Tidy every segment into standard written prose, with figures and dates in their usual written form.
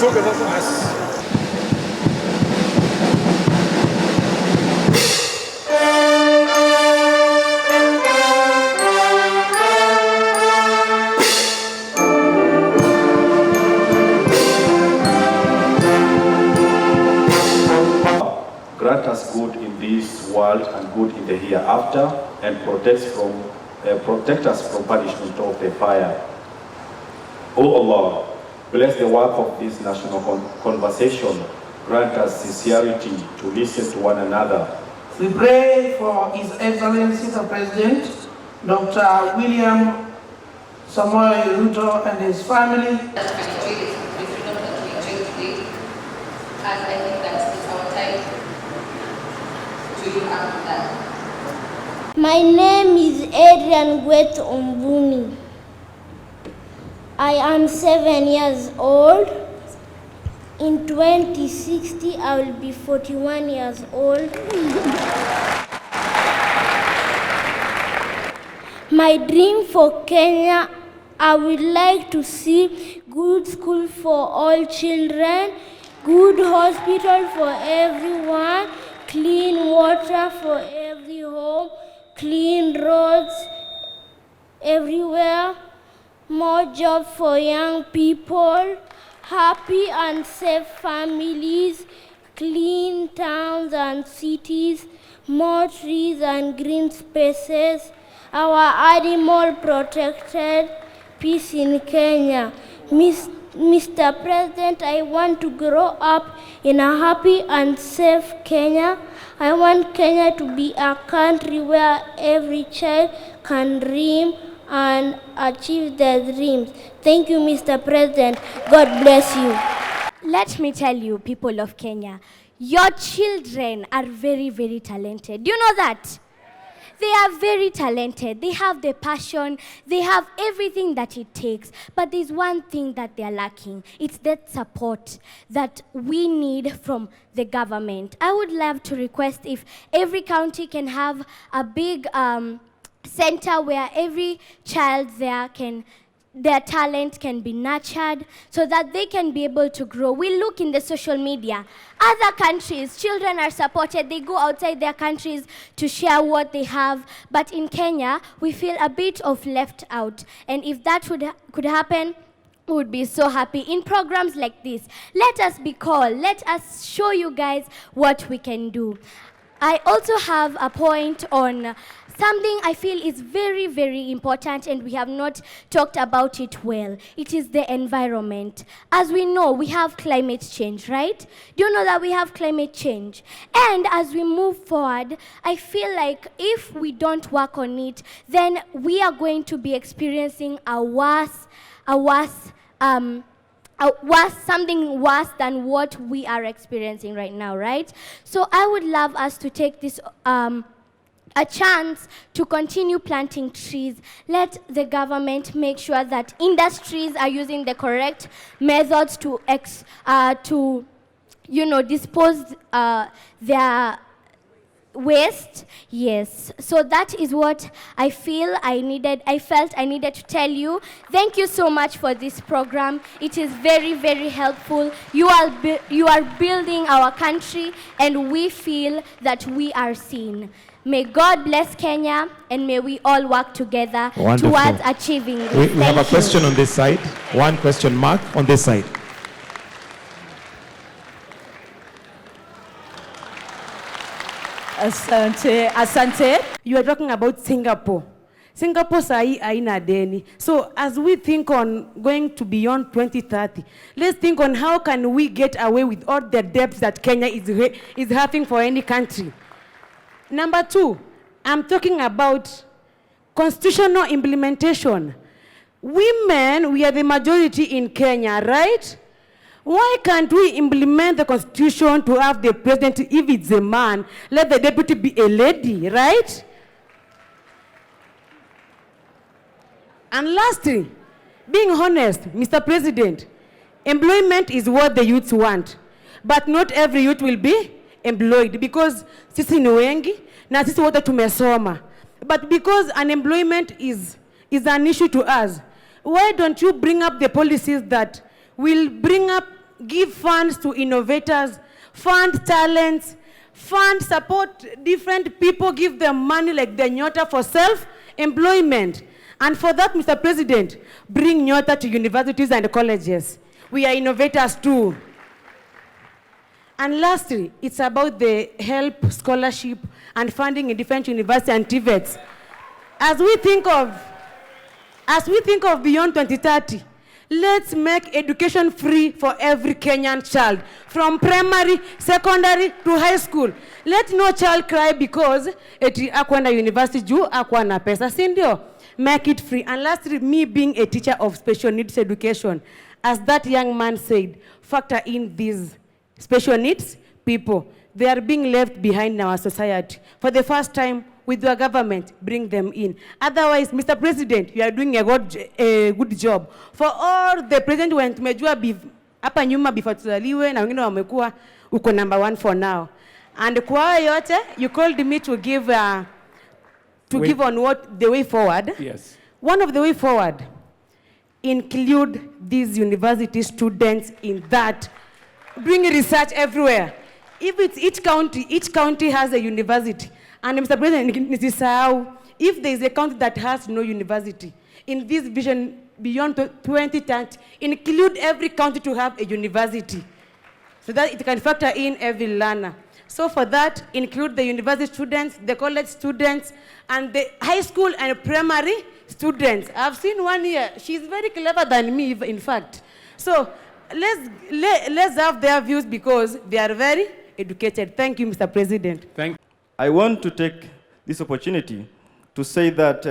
Grant us good in this world and good in the hereafter, and protect us from punishment of the fire. O Allah, bless the work of this national conversation. Grant us sincerity to listen to one another. We pray for His Excellency the President, Dr. William Samoei Ruto and his family. And I think that it's our time to look after that. My name is Adrian Gwet Ombuni. I am 7 years old. In 2060, I will be 41 years old. My dream for Kenya, I would like to see good school for all children, good hospital for everyone, clean water for every home, clean roads everywhere, more jobs for young people, happy and safe families, clean towns and cities, more trees and green spaces, our animal protected, peace in Kenya. Mr. President, I want to grow up in a happy and safe Kenya. I want Kenya to be a country where every child can dream and achieve their dreams. Thank you, Mr. President. God bless you. Let me tell you, people of Kenya, your children are very, very talented. Do you know that? They are very talented. They have the passion. They have everything that it takes. But there's one thing that they are lacking. It's that support that we need from the government. I would love to request if every county can have a big center where every child there their talent can be nurtured so that they can be able to grow. We look in the social media. Other countries, children are supported. They go outside their countries to share what they have. But in Kenya, we feel a bit of left out. And if that could happen, we would be so happy. In programs like this, let us be called. Let us show you guys what we can do. I also have a point on something I feel is very, very important, and we have not talked about it well. It is the environment. As we know, we have climate change, right? Do you know that we have climate change? And as we move forward, I feel like if we don't work on it, then we are going to be experiencing something worse than what we are experiencing right now, right? So I would love us to take this a chance to continue planting trees. Let the government make sure that industries are using the correct methods to dispose their waste. Yes, so that is what I felt I needed to tell you. Thank you so much for this program. It is very, very helpful. You are building our country, and we feel that we are seen. May God bless Kenya, and may we all work together towards achieving this. We have a question on this side. One question mark on this side. Asante. You are talking about Singapore. Singapore sahi haina deni. So as we think on going to beyond 2030, let's think on how can we get away with all the debts that Kenya is having for any country. Number 2, I'm talking about constitutional implementation. Women, we are the majority in Kenya, right? Why can't we implement the constitution to have the president, if it's a man, let the deputy be a lady, right? And lastly, being honest, Mr. President, employment is what the youths want. But not every youth will be employed because sisi ni wengi na sisi wote tumesoma. But because unemployment is an issue to us, why don't you bring up the policies that will bring up give funds to innovators, fund talents, fund, support different people, give them money like the Nyota for self-employment. And for that, Mr. President, bring Nyota to universities and colleges. We are innovators too. And lastly, it's about the help, scholarship, and funding in different universities and TVETs. As we think of beyond 2030, let's make education free for every Kenyan child, from primary, secondary to high school. Let no child cry because eti akwenda university juu akwa na pesa, si ndio? Make it free. And lastly, me being a teacher of special needs education, as that young man said, factor in these special needs people. They are being left behind in our society. For the first time, with your government, bring them in. Otherwise, Mr. President, you are doing a good job. For all the president when tumejua hapa nyuma before tuzaliwe na wengine wamekuwa uko number 1 for now. And kwa yote, you called me to give give on what the way forward. Yes. One of the way forward, include these university students in that. Bring research everywhere. If it's each county has a university. And Mr. President, if there is a county that has no university, in this vision beyond 2030, include every county to have a university so that it can factor in every learner. So for that, include the university students, the college students, and the high school and primary students. I've seen one here. She's very clever than me, in fact. So let's have their views because they are very educated. Thank you, Mr. President. Thank you. I want to take this opportunity to say that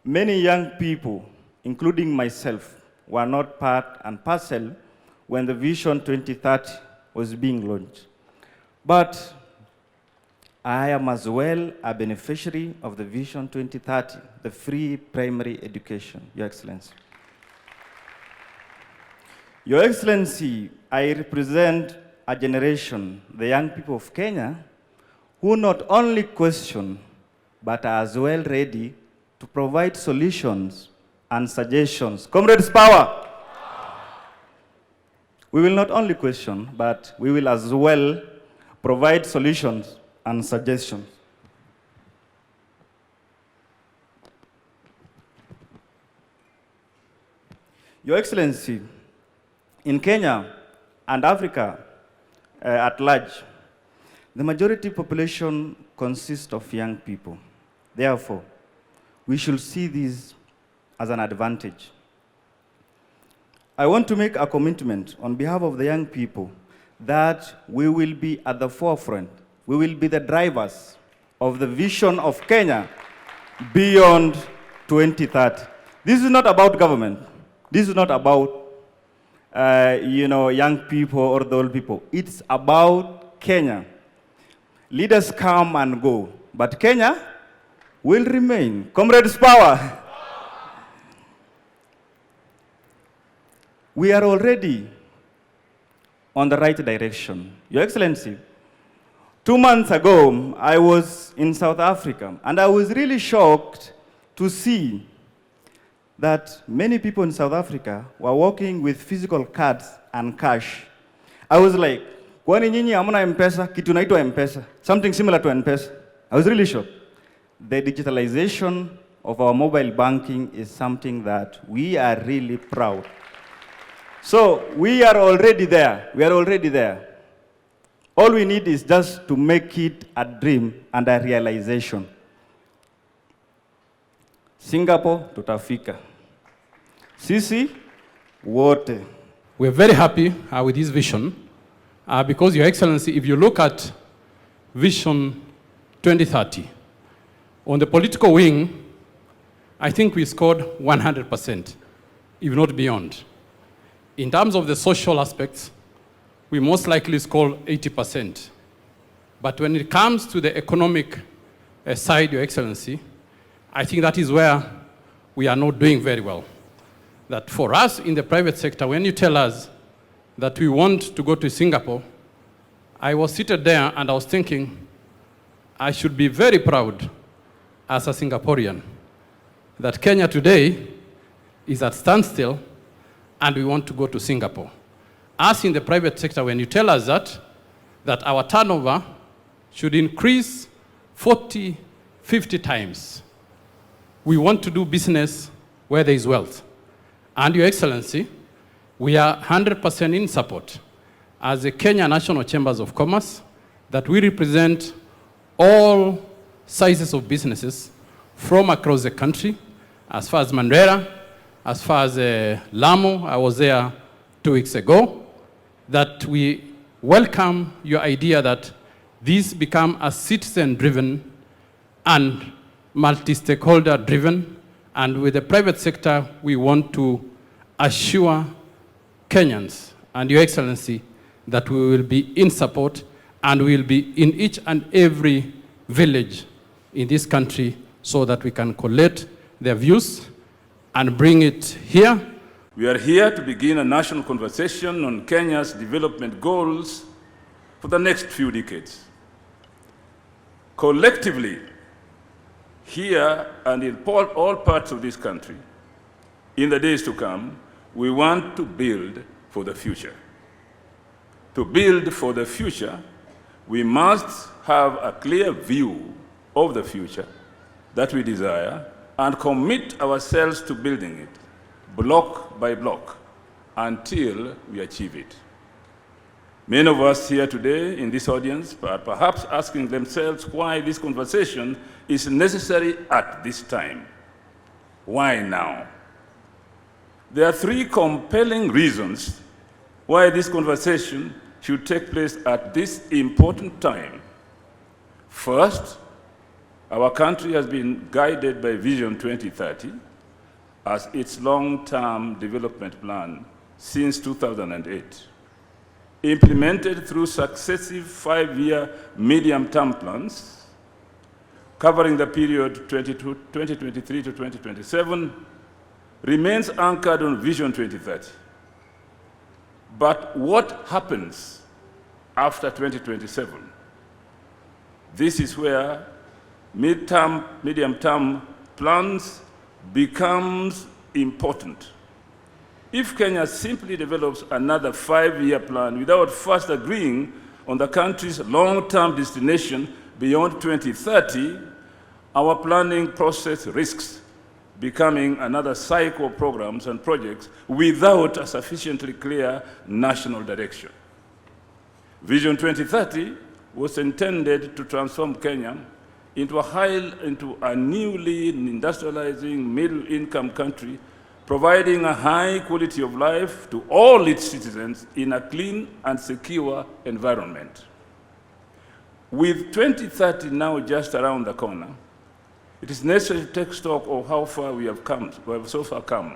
many young people, including myself, were not part and parcel when the Vision 2030 was being launched. But I am as well a beneficiary of the Vision 2030, the free primary education, Your Excellency. Your Excellency, I represent a generation, the young people of Kenya, who not only question, but are as well ready to provide solutions and suggestions. Comrades, power! We will not only question, but we will as well provide solutions and suggestions. Your Excellency, in Kenya and Africa at large, the majority population consists of young people. Therefore, we should see this as an advantage. I want to make a commitment on behalf of the young people that we will be at the forefront. We will be the drivers of the vision of Kenya beyond 2030. This is not about government. This is not about young people or the old people. It's about Kenya. Leaders come and go, but Kenya will remain. Comrades, power! We are already on the right direction. Your Excellency, 2 months ago, I was in South Africa, and I was really shocked to see that many people in South Africa were working with physical cards and cash. I was like, kwani nyinyi hamna M-Pesa? Kitu naitwa M-Pesa. Something similar to M-Pesa. I was really shocked. The digitalization of our mobile banking is something that we are really proud. So we are already there. We are already there. All we need is just to make it a dream and a realization. Singapore, tutafika. Sisi, wote. We're very happy with this vision because, Your Excellency, if you look at Vision 2030, on the political wing, I think we scored 100%, if not beyond. In terms of the social aspects, we most likely scored 80%. But when it comes to the economic side, Your Excellency, I think that is where we are not doing very well. That for us in the private sector, when you tell us that we want to go to Singapore, I was seated there and I was thinking, I should be very proud as a Singaporean that Kenya today is at standstill and we want to go to Singapore. us in the private sector, when you tell us that our turnover should increase 40, 50 times, we want to do business where there is wealth. And Your Excellency, we are 100% in support as the Kenya National Chambers of Commerce that we represent all sizes of businesses from across the country, as far as Mandera, as far as Lamu. I was there 2 weeks ago, that we welcome your idea that this become a citizen-driven and multi-stakeholder driven, and with the private sector, we want to assure Kenyans and Your Excellency that we will be in support and we will be in each and every village in this country so that we can collect their views and bring it here. We are here to begin a national conversation on Kenya's development goals for the next few decades. Collectively, here and in all parts of this country, in the days to come, we want to build for the future. To build for the future, we must have a clear view of the future that we desire and commit ourselves to building it, block by block, until we achieve it. Many of us here today in this audience are perhaps asking themselves why this conversation is necessary at this time. Why now? There are 3 compelling reasons why this conversation should take place at this important time. First, our country has been guided by Vision 2030 as its long-term development plan since 2008. Implemented through successive 5-year medium-term plans covering the period 2023 to 2027, remains anchored on Vision 2030. But what happens after 2027? This is where medium-term plans becomes important. If Kenya simply develops another 5-year plan without first agreeing on the country's long-term destination beyond 2030, our planning process risks becoming another cycle of programs and projects without a sufficiently clear national direction. Vision 2030 was intended to transform Kenya into a newly industrializing middle-income country, providing a high quality of life to all its citizens in a clean and secure environment. With 2030 now just around the corner, it is necessary to take stock of how far we have so far come.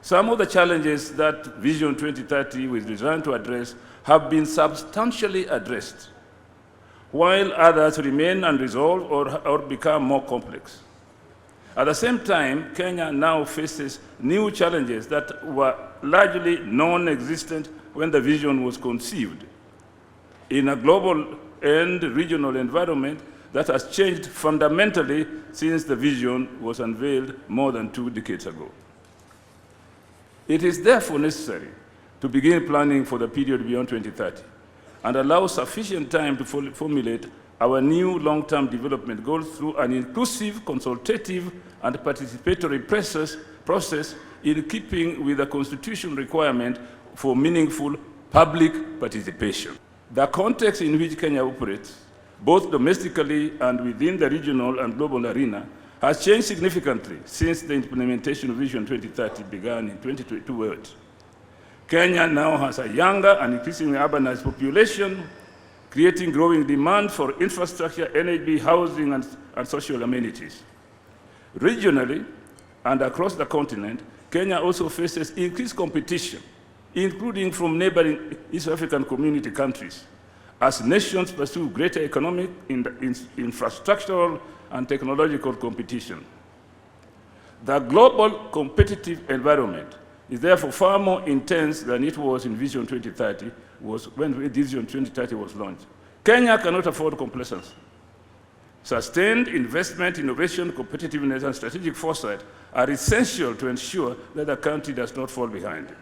Some of the challenges that Vision 2030 was designed to address have been substantially addressed, while others remain unresolved or become more complex. At the same time, Kenya now faces new challenges that were largely non-existent when the vision was conceived. In a global and regional environment that has changed fundamentally since the vision was unveiled more than 2 decades ago. It is therefore necessary to begin planning for the period beyond 2030 and allow sufficient time to formulate our new long-term development goals through an inclusive, consultative, and participatory process in keeping with the constitutional requirement for meaningful public participation. The context in which Kenya operates, both domestically and within the regional and global arena, has changed significantly since the implementation of Vision 2030 began in 2022. Kenya now has a younger and increasingly urbanized population, creating growing demand for infrastructure, energy, housing, and social amenities. Regionally and across the continent, Kenya also faces increased competition, including from neighboring East African community countries, as nations pursue greater economic, infrastructural, and technological competition. The global competitive environment is therefore far more intense than it was in Vision 2030, when Vision 2030 was launched. Kenya cannot afford complacency. Sustained investment, innovation, competitiveness, and strategic foresight are essential to ensure that the country does not fall behind.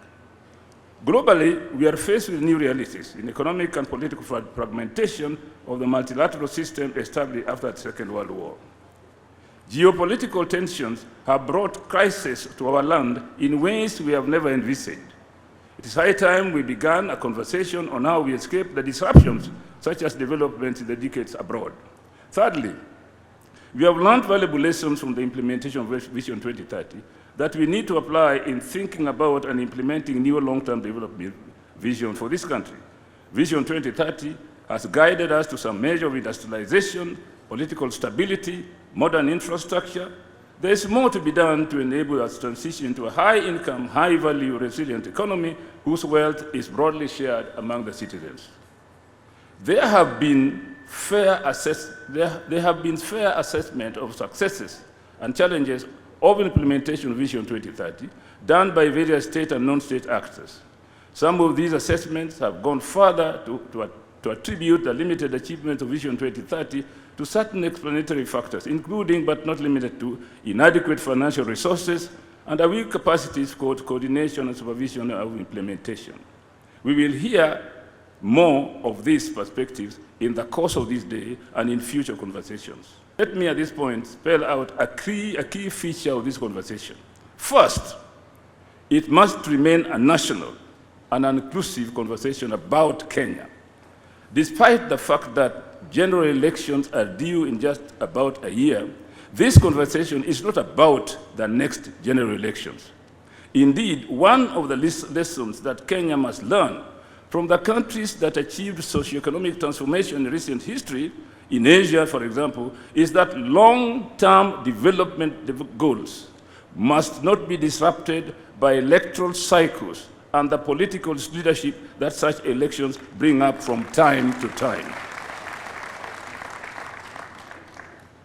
Globally, we are faced with new realities in economic and political fragmentation of the multilateral system established after the Second World War. Geopolitical tensions have brought crisis to our land in ways we have never envisaged. It is high time we began a conversation on how we escape the disruptions, such as developments in the decades abroad. Thirdly, we have learned valuable lessons from the implementation of Vision 2030 that we need to apply in thinking about and implementing new long-term development vision for this country. Vision 2030 has guided us to some measure of industrialization, political stability, modern infrastructure. There is more to be done to enable us to transition to a high-income, high-value, resilient economy whose wealth is broadly shared among the citizens. There have been fair assessment of successes and challenges of implementation of Vision 2030 done by various state and non-state actors. Some of these assessments have gone further to attribute the limited achievement of Vision 2030 to certain explanatory factors, including but not limited to inadequate financial resources and a weak capacities for coordination and supervision of implementation. We will hear more of these perspectives in the course of this day and in future conversations. Let me at this point spell out a key feature of this conversation. First, it must remain a national and an inclusive conversation about Kenya. Despite the fact that general elections are due in just about a year, this conversation is not about the next general elections. Indeed, one of the lessons that Kenya must learn from the countries that achieved socioeconomic transformation in recent history, in Asia, for example, is that long-term development goals must not be disrupted by electoral cycles and the political leadership that such elections bring up from time to time.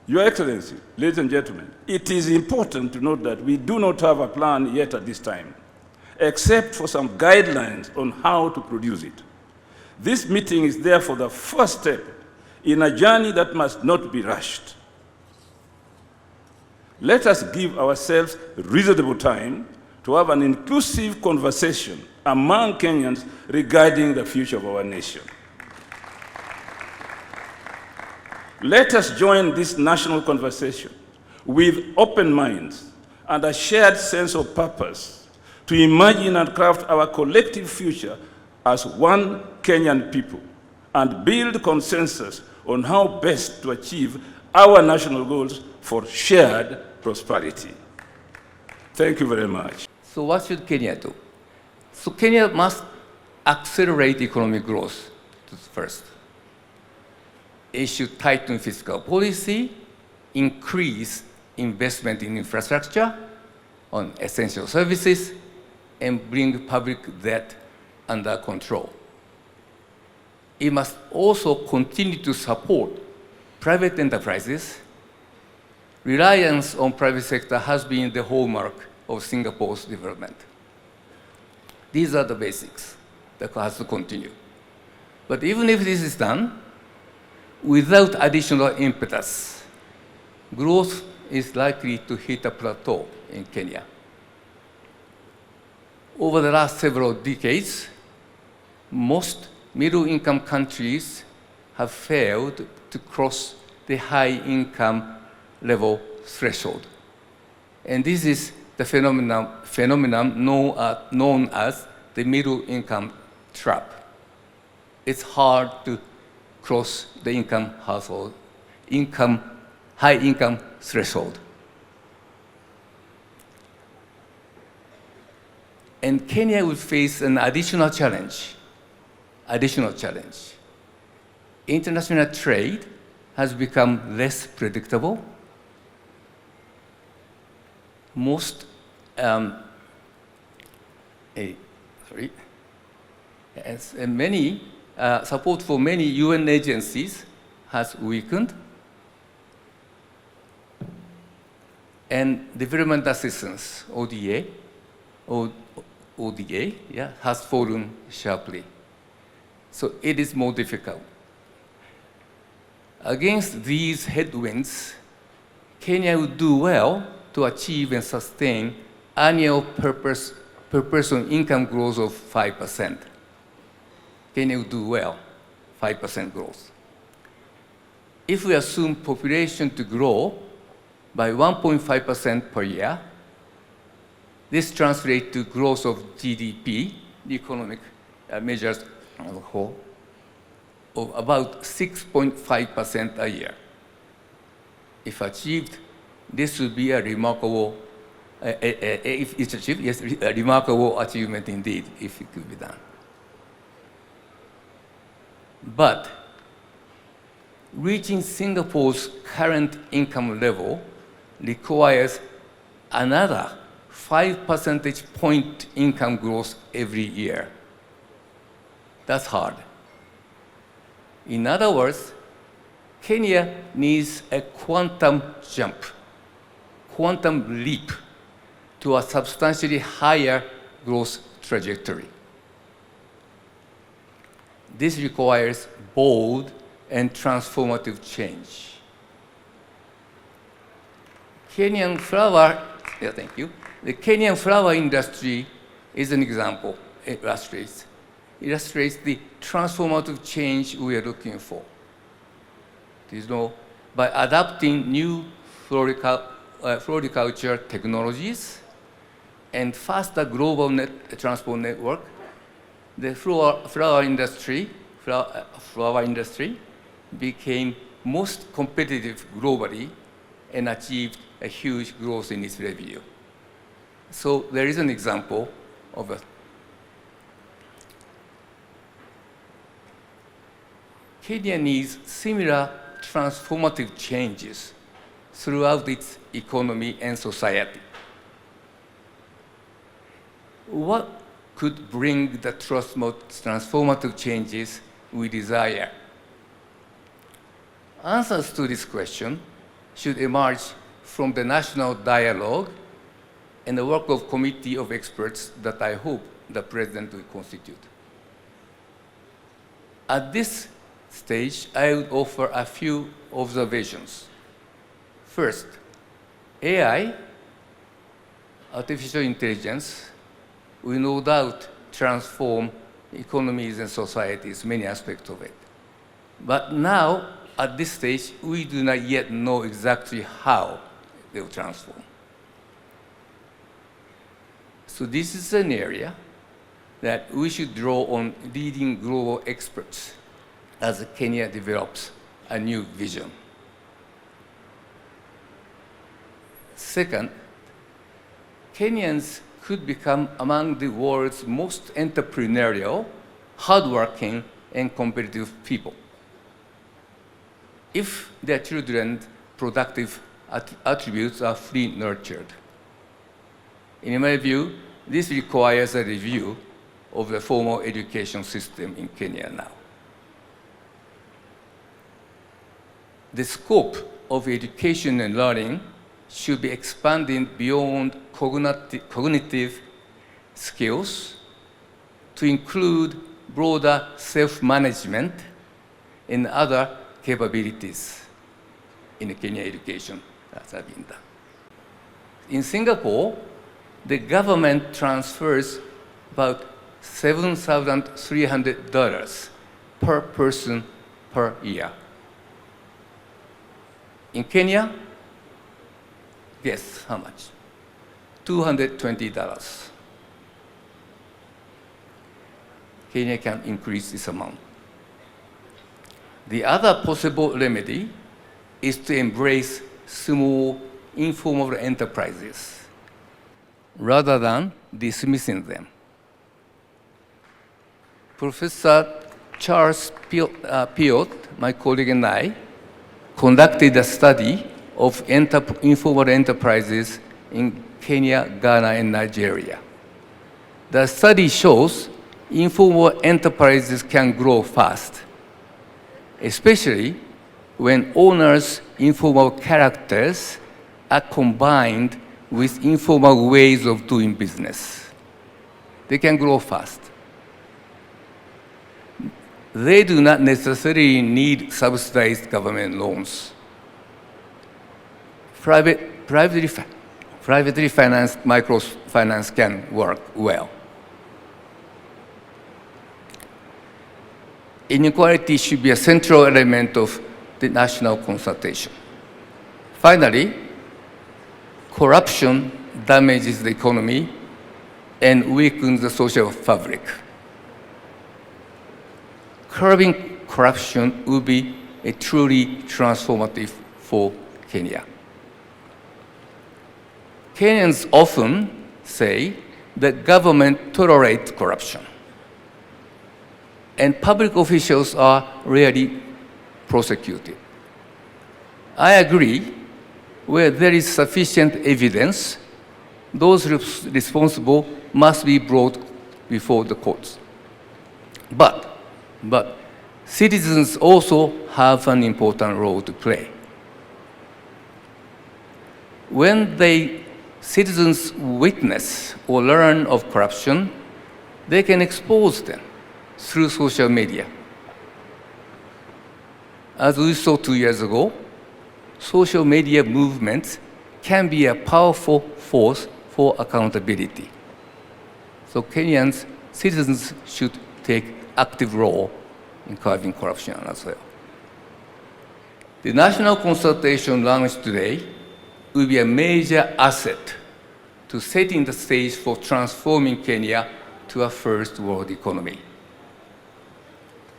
Your Excellency, ladies and gentlemen, it is important to note that we do not have a plan yet at this time, except for some guidelines on how to produce it. This meeting is therefore the first step in a journey that must not be rushed. Let us give ourselves reasonable time to have an inclusive conversation among Kenyans regarding the future of our nation. Let us join this national conversation with open minds and a shared sense of purpose to imagine and craft our collective future as one Kenyan people and build consensus on how best to achieve our national goals for shared prosperity. Thank you very much. So what should Kenya do? So Kenya must accelerate economic growth first. It should tighten fiscal policy, increase investment in infrastructure, on essential services, and bring public debt under control. It must also continue to support private enterprises. Reliance on private sector has been the hallmark of Singapore's development. These are the basics that has to continue. But even if this is done, without additional impetus, growth is likely to hit a plateau in Kenya. Over the last several decades, most middle-income countries have failed to cross the high-income level threshold. And this is the phenomenon known as the middle-income trap. It's hard to cross the high-income threshold. And Kenya will face an additional challenge. International trade has become less predictable. Support for many UN agencies has weakened, and development assistance, ODA, has fallen sharply. So it is more difficult. Against these headwinds, Kenya would do well to achieve and sustain annual per per person income growth of 5%. Kenya will do well, 5% growth. If we assume population to grow by 1.5% per year, this translates to growth of GDP, the economic measures as a whole, of about 6.5% a year. If achieved, this would be a remarkable, if it's achieved, yes, a remarkable achievement indeed, if it could be done. But reaching Singapore's current income level requires another 5 percentage point income growth every year. That's hard. In other words, Kenya needs a quantum jump, quantum leap to a substantially higher growth trajectory. This requires bold and transformative change. Kenyan flower, thank you. The Kenyan flower industry is an example. It illustrates the transformative change we are looking for. By adapting new floriculture technologies and faster global transport network, the flower industry became most competitive globally and achieved a huge growth in its revenue. So there is an example of a Kenya needs similar transformative changes throughout its economy and society. What could bring the transformative changes we desire? Answers to this question should emerge from the national dialogue and the work of committee of experts that I hope the President will constitute. At this stage, I would offer a few observations. First, AI, artificial intelligence, will no doubt transform economies and societies, many aspects of it. But now, at this stage, we do not yet know exactly how they will transform. So this is an area that we should draw on leading global experts as Kenya develops a new vision. Second, Kenyans could become among the world's most entrepreneurial, hardworking, and competitive people if their children's productive attributes are fully nurtured. In my view, this requires a review of the formal education system in Kenya now. The scope of education and learning should be expanded beyond cognitive skills to include broader self-management and other capabilities in Kenya education that have been done. In Singapore, the government transfers about $7,300 per person per year. In Kenya, guess how much? $220. Kenya can increase this amount. The other possible remedy is to embrace small, informal enterprises rather than dismissing them. Professor Charles Piot, my colleague, and I conducted a study of informal enterprises in Kenya, Ghana, and Nigeria. The study shows informal enterprises can grow fast, especially when owners' informal characters are combined with informal ways of doing business. They can grow fast. They do not necessarily need subsidized government loans. Privately privately financed microfinance can work well. Inequality should be a central element of the national consultation. Finally, corruption damages the economy and weakens the social fabric. Curbing corruption would be a truly transformative for Kenya. Kenyans often say that government tolerates corruption, and public officials are rarely prosecuted. I agree, where there is sufficient evidence, those responsible must be brought before the courts. But citizens also have an important role to play. When citizens witness or learn of corruption, they can expose them through social media. As we saw 2 years ago, social media movements can be a powerful force for accountability. So Kenyans, citizens should take active role in curbing corruption as well. The national consultation launched today will be a major asset to setting the stage for transforming Kenya to a first world economy.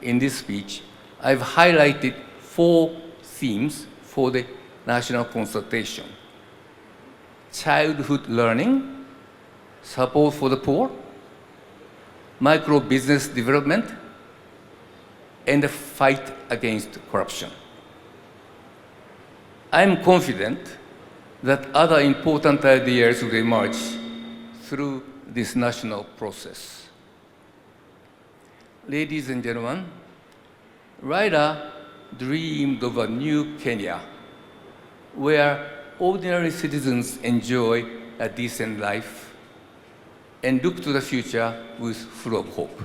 In this speech, I've highlighted 4 themes for the national consultation: childhood learning, support for the poor, micro-business development, and the fight against corruption. I am confident that other important ideas will emerge through this national process. Ladies and gentlemen, Raila dreamed of a new Kenya where ordinary citizens enjoy a decent life and look to the future with full of hope.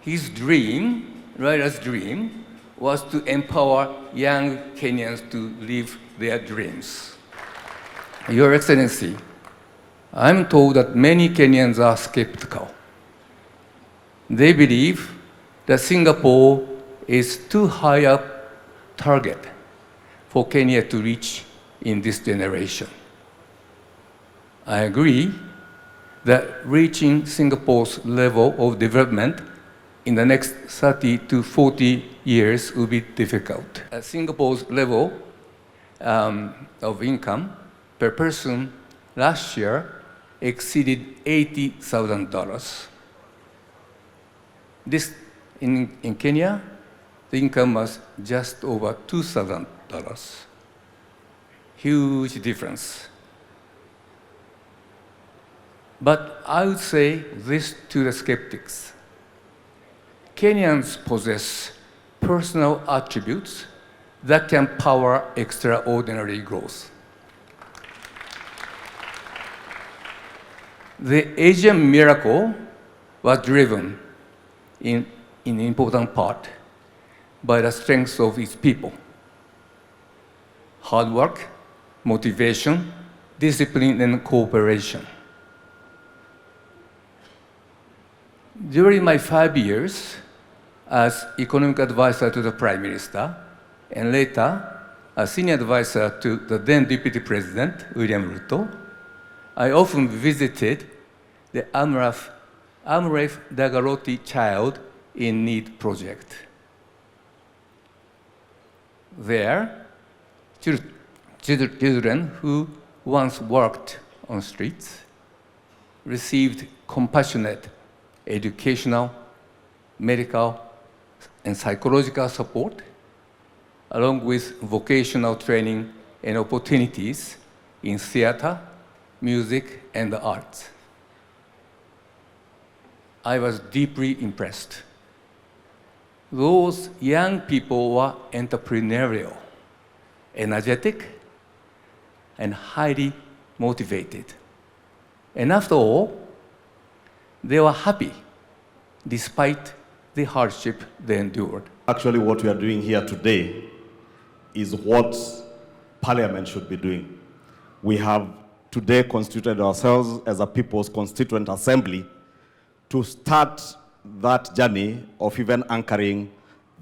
His dream, Raila's dream, was to empower young Kenyans to live their dreams. Your Excellency, I'm told that many Kenyans are skeptical. They believe that Singapore is too high a target for Kenya to reach in this generation. I agree that reaching Singapore's level of development in the next 30 to 40 years will be difficult. Singapore's level of income per person last year exceeded $80,000. In Kenya, the income was just over $2,000. Huge difference. But I would say this to the skeptics. Kenyans possess personal attributes that can power extraordinary growth. The Asian miracle was driven in important part by the strength of its people. Hard work, motivation, discipline, and cooperation. During my 5 years as economic advisor to the Prime Minister, and later a senior advisor to the then Deputy President, William Ruto, I often visited the Amref Dagaroti Child in Need project. There, children who once worked on streets received compassionate educational, medical, and psychological support, along with vocational training and opportunities in theater, music, and the arts. I was deeply impressed. Those young people were entrepreneurial, energetic, and highly motivated. And after all, they were happy despite the hardship they endured. Actually, what we are doing here today is what Parliament should be doing. we have today constituted ourselves as a People's Constituent Assembly to start that journey of even anchoring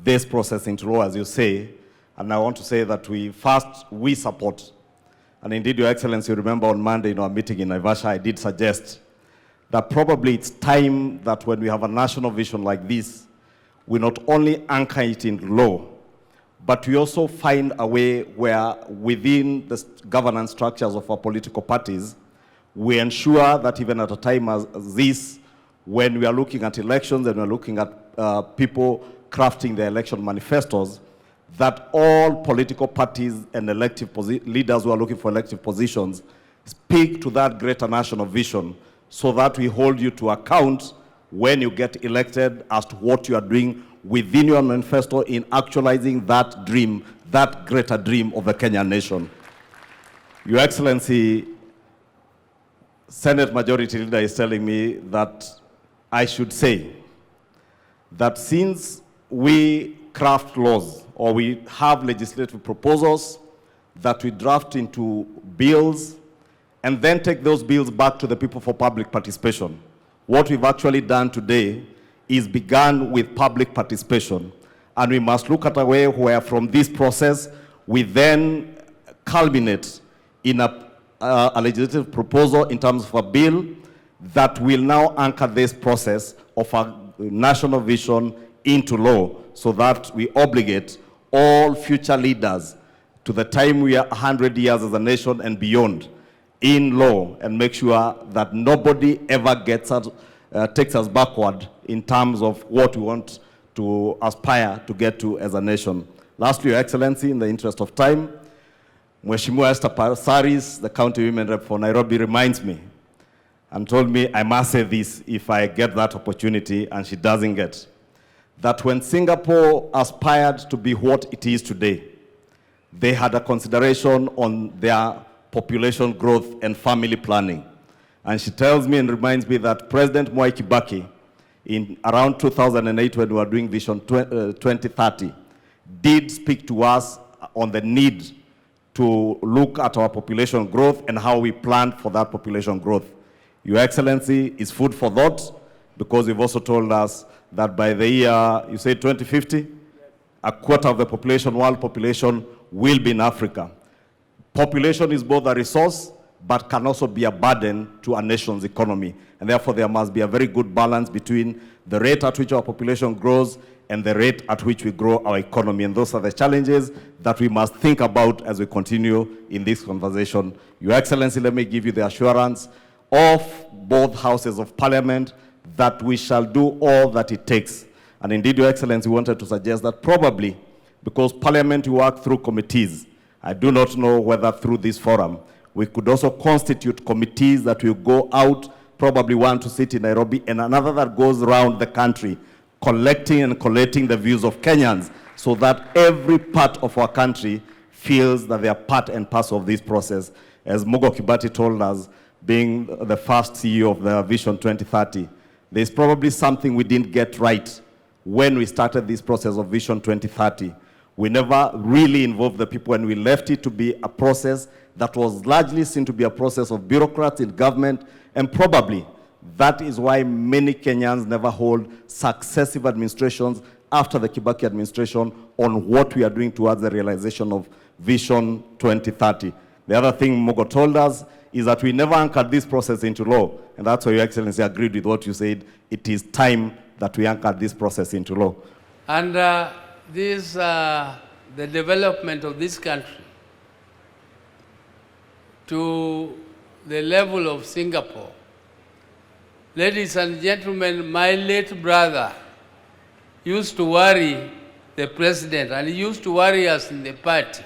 this process into law, as you say. And I want to say that we support. And indeed, Your Excellency, you remember on Monday in our meeting in Naivasha, I did suggest that probably it's time that when we have a national vision like this, we not only anchor it in law, but we also find a way where within the governance structures of our political parties, we ensure that even at a time as this, when we are looking at elections and we're looking at people crafting their election manifestos, that all political parties and elective leaders who are looking for elective positions speak to that greater national vision so that we hold you to account when you get elected as to what you are doing within your manifesto in actualizing that dream, that greater dream of the Kenyan nation. Your Excellency, Senate Majority Leader is telling me that I should say that since we craft laws or we have legislative proposals that we draft into bills and then take those bills back to the people for public participation, what we've actually done today is begun with public participation. And we must look at a way where from this process, we then culminate in a legislative proposal in terms of a bill that will now anchor this process of a national vision into law so that we obligate all future leaders to the time we are 100 years as a nation and beyond in law and make sure that nobody ever takes us backward in terms of what we want to aspire to get to as a nation. Lastly, Your Excellency, in the interest of time, Mheshimiwa Esther Pasaris, the County Women Rep for Nairobi, reminds me and told me I must say this if I get that opportunity, and she doesn't get, that when Singapore aspired to be what it is today, they had a consideration on their population growth and family planning. And she tells me and reminds me that President Mwai Kibaki, in around 2008 when we were doing Vision 2030, did speak to us on the need to look at our population growth and how we plan for that population growth. Your Excellency, is food for thought, because you've also told us that by the year, you say 2050, a quarter of the population, world population, will be in Africa. Population is both a resource, but can also be a burden to a nation's economy. And therefore, there must be a very good balance between the rate at which our population grows and the rate at which we grow our economy. And those are the challenges that we must think about as we continue in this conversation. Your Excellency, let me give you the assurance of both houses of parliament that we shall do all that it takes. And indeed, Your Excellency, wanted to suggest that probably, because parliament work through committees, I do not know whether through this forum, we could also constitute committees that will go out, probably one to sit in Nairobi and another that goes around the country, collecting and collating the views of Kenyans so that every part of our country feels that they are part and parcel of this process. As Mugo Kibati told us, being the first CEO of the Vision 2030, there's probably something we didn't get right when we started this process of Vision 2030. We never really involved the people, and we left it to be a process that was largely seen to be a process of bureaucrats in government, and probably that is why many Kenyans never hold successive administrations after the Kibaki administration on what we are doing towards the realization of Vision 2030. The other thing Mugo told us is that we never anchored this process into law, and that's why Your Excellency agreed with what you said. It is time that we anchored this process into law. And the development of this country to the level of Singapore. Ladies and gentlemen, my late brother used to worry the president, and he used to worry us in the party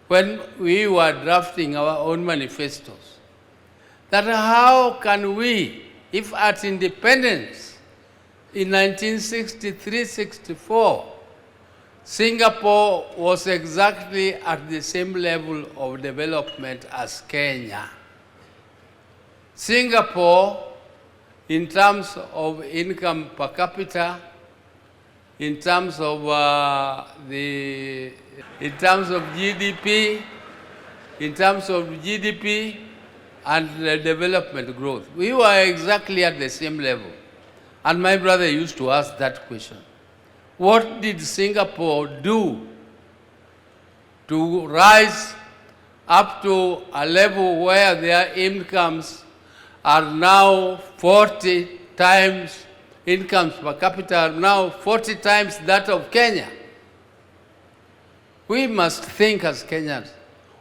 when we were drafting our own manifestos, that how can we, if at independence in 1963-64, Singapore was exactly at the same level of development as Kenya. Singapore, in terms of income per capita, in terms of GDP, in terms of GDP and development growth. We were exactly at the same level. And my brother used to ask that question. What did Singapore do to rise up to a level where their incomes are now 40 times, incomes per capita are now 40 times that of Kenya? We must think as Kenyans.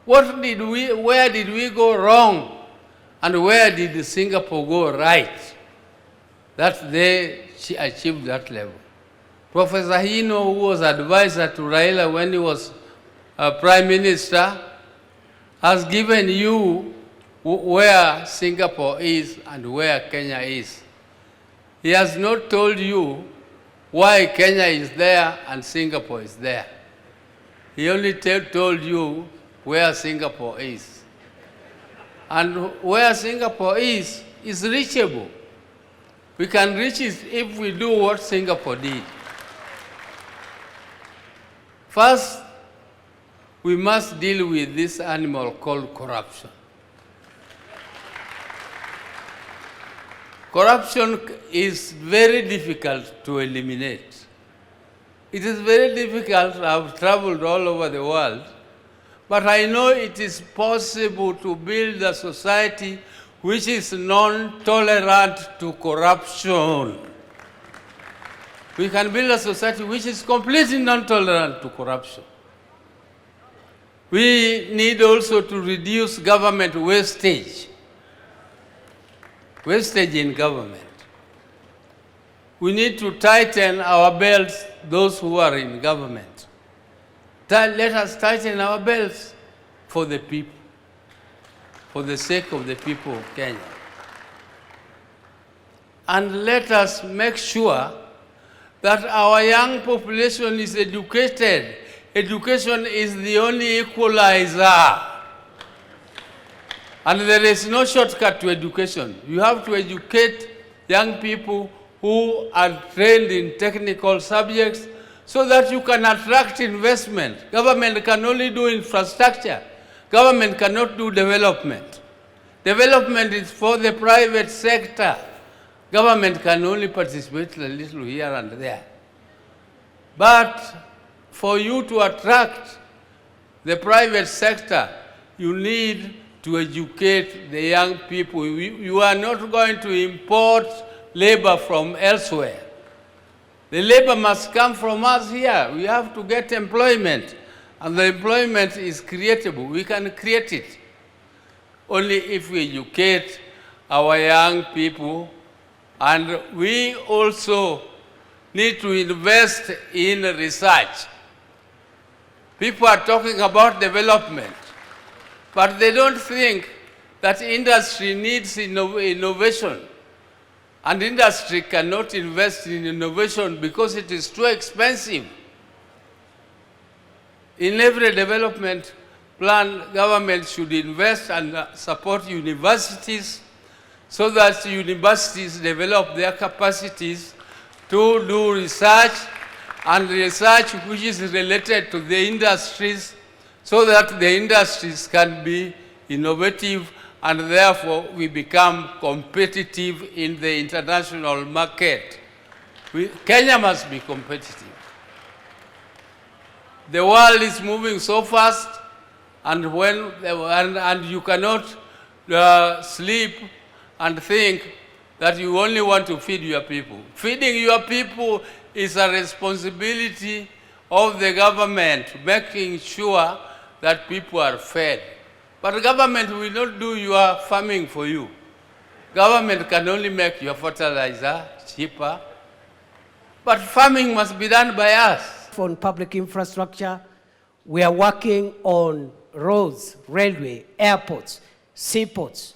Where did we go wrong? And where did Singapore go right? That they achieved that level. Professor Hino, who was advisor to Raila when he was Prime Minister, has given you where Singapore is and where Kenya is. He has not told you why Kenya is there and Singapore is there. He only told you where Singapore is. And where Singapore is reachable. We can reach it if we do what Singapore did. First, we must deal with this animal called corruption. Corruption is very difficult to eliminate. It is very difficult. I've traveled all over the world, but I know it is possible to build a society which is non-tolerant to corruption. We can build a society which is completely non-tolerant to corruption. We need also to reduce government wastage. Wastage in government. We need to tighten our belts, those who are in government. Let us tighten our belts for the people, for the sake of the people of Kenya. And let us make sure that our young population is educated. Education is the only equalizer. And there is no shortcut to education. You have to educate young people who are trained in technical subjects so that you can attract investment. Government can only do infrastructure. Government cannot do development. Development is for the private sector. Government can only participate a little here and there. But for you to attract the private sector, you need to educate the young people. You are not going to import labor from elsewhere. The labor must come from us here. We have to get employment, and the employment is creatable. We can create it only if we educate our young people, and we also need to invest in research. People are talking about development, but they don't think that industry needs innovation. And industry cannot invest in innovation because it is too expensive. In every development plan, government should invest and support universities so that universities develop their capacities to do research, and research which is related to the industries, so that the industries can be innovative and therefore we become competitive in the international market. Kenya must be competitive. The world is moving so fast, and you cannot sleep and think that you only want to feed your people. Feeding your people is a responsibility of the government, making sure that people are fed. But the government will not do your farming for you. Government can only make your fertilizer cheaper, but farming must be done by us. On public infrastructure, we are working on roads, railway, airports, seaports.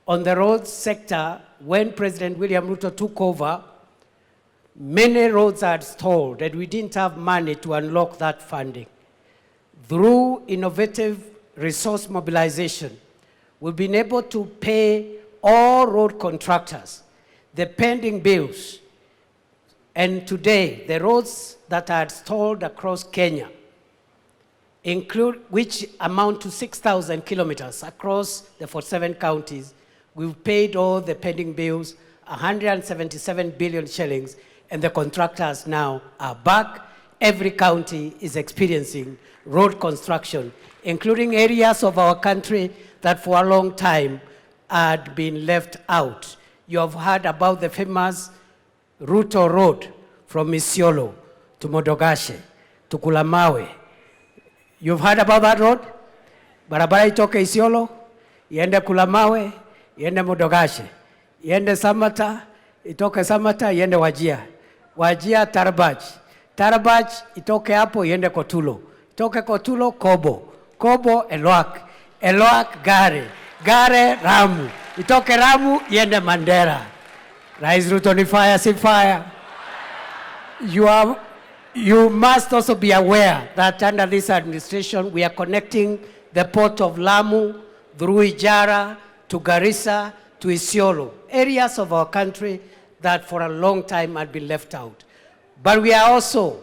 On the roads sector, when President William Ruto took over, many roads are stalled and we didn't have money to unlock that funding. Through innovative resource mobilization, we've been able to pay all road contractors the pending bills. And today, the roads that are stalled across Kenya, which amount to 6,000 kilometers across the 47 counties. We've paid all the pending bills, 177 billion shillings, and the contractors now are back. Every county is experiencing road construction, including areas of our country that for a long time had been left out. You have heard about the famous Ruto Road from Isiolo to Modogashe to Kulamawe. You've heard about that road? Barabara itoke Isiolo, iende Kulamawe, iende Modogashe, iende Samata, itoke Samata, iende Wajia. Wajia Tarbaj. Tarbaj itoke hapo, iende Kotulo. Itoke Kotulo, Kobo. Kobo, Elwak. Elwak, Gare. Gare, Ramu. Itoke Ramu, iende Mandera. Rais Ruto ni fire, si fire. You must also be aware that under this administration, we are connecting the port of Lamu through Ijara to Garissa to Isiolo, areas of our country that for a long time had been left out. But we are also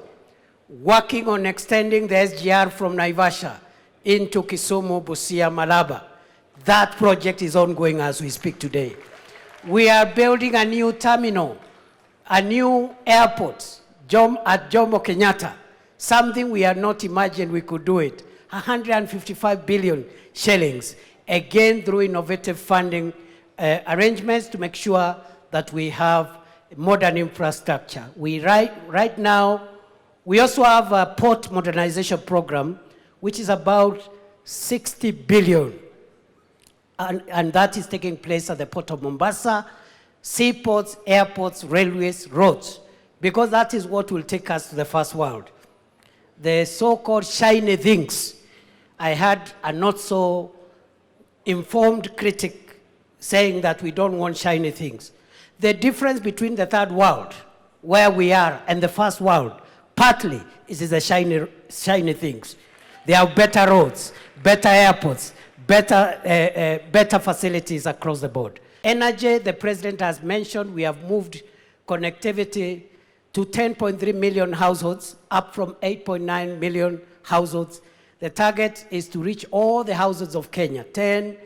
working on extending the SGR from Naivasha into Kisumu, Busia, Malaba. That project is ongoing as we speak today. We are building a new terminal, a new airport at Jomo Kenyatta, something we had not imagined we could do it. 155 billion shillings, again through innovative funding arrangements to make sure that we have modern infrastructure. Right now, we also have a port modernization program, which is about 60 billion. And that is taking place at the port of Mombasa, seaports, airports, railways, roads, because that is what will take us to the first world. The so-called shiny things. I had a not so informed critic saying that we don't want shiny things. The difference between the third world, where we are, and the first world, partly is the shiny things. There are better roads, better airports, better facilities across the board. Energy, the president has mentioned, we have moved connectivity to 10.3 million households, up from 8.9 million households. The target is to reach all the households of Kenya, the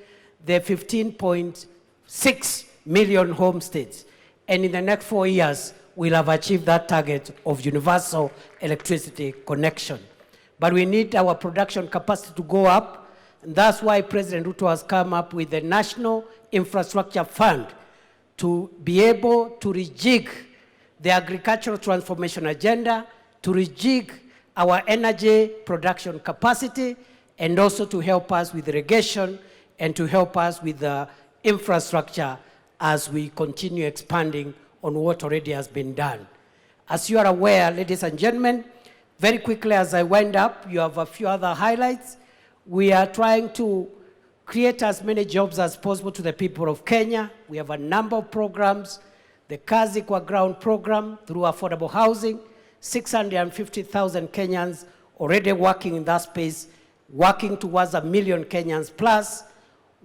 15.6 million homesteads. And in the next 4 years, we'll have achieved that target of universal electricity connection. But we need our production capacity to go up, and that's why President Ruto has come up with the National Infrastructure Fund to be able to rejig the agricultural transformation agenda, to rejig our energy production capacity, and also to help us with irrigation and to help us with the infrastructure as we continue expanding on what already has been done. As you are aware, ladies and gentlemen, very quickly as I wind up, you have a few other highlights. We are trying to create as many jobs as possible to the people of Kenya. We have a number of programs. The Kazi Kwa Ground program through affordable housing, 650,000 Kenyans already working in that space, working towards 1 million Kenyans plus.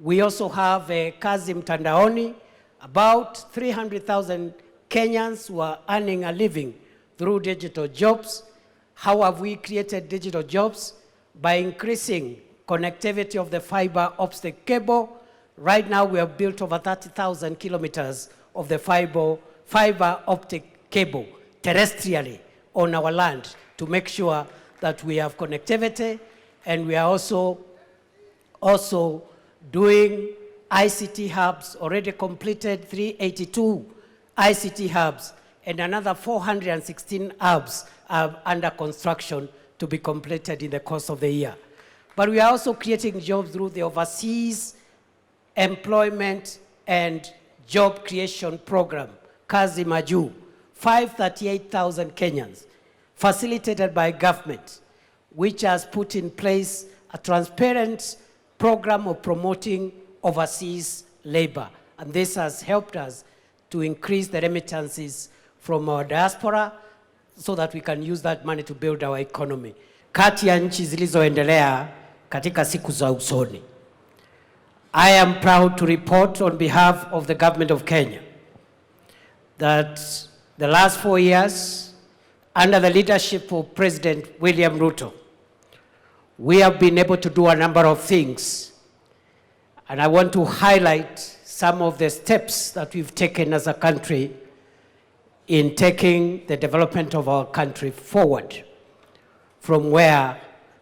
We also have a Kazi Mtandaoni, about 300,000 Kenyans who are earning a living through digital jobs. How have we created digital jobs? By increasing connectivity of the fiber optic cable. Right now we have built over 30,000 kilometers of the fiber optic cable terrestrially on our land to make sure that we have connectivity. And we are also doing ICT hubs, already completed 382 ICT hubs, and another 416 hubs are under construction to be completed in the course of the year. But we are also creating jobs through the Overseas Employment and Job Creation Program, Kazi Maju, 538,000 Kenyans, facilitated by government, which has put in place a transparent program of promoting overseas labor. And this has helped us to increase the remittances from our diaspora so that we can use that money to build our economy. Kati ya nchi zilizoendelea katika siku za usoni. I am proud to report on behalf of the government of Kenya that the last 4 years, under the leadership of President William Ruto, we have been able to do a number of things. And I want to highlight some of the steps that we've taken as a country in taking the development of our country forward from where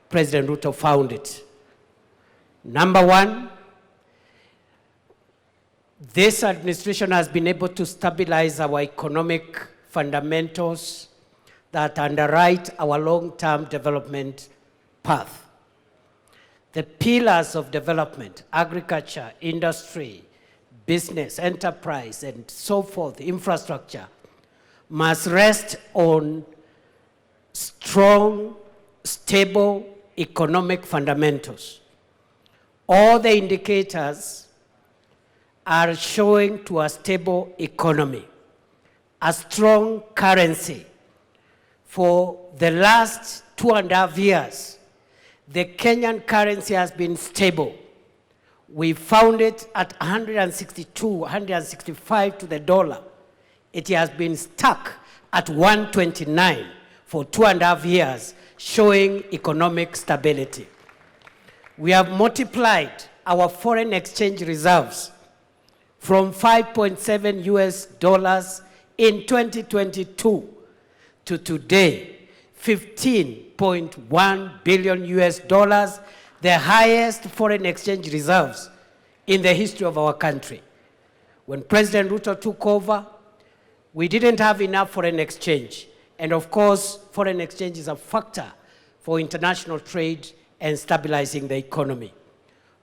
President Ruto found it. Number one, this administration has been able to stabilize our economic fundamentals that underwrite our long-term development path. The pillars of development, agriculture, industry, business, enterprise, and so forth, infrastructure, must rest on strong, stable economic fundamentals. All the indicators are showing to a stable economy, a strong currency. For the last 2.5 years, the Kenyan currency has been stable. We found it at 162, 165 to the dollar. It has been stuck at 129 for 2.5 years, showing economic stability. We have multiplied our foreign exchange reserves from $5.7 US in 2022 to today, $15.1 billion US, the highest foreign exchange reserves in the history of our country. When President Ruto took over, we didn't have enough foreign exchange. And of course, foreign exchange is a factor for international trade and stabilizing the economy.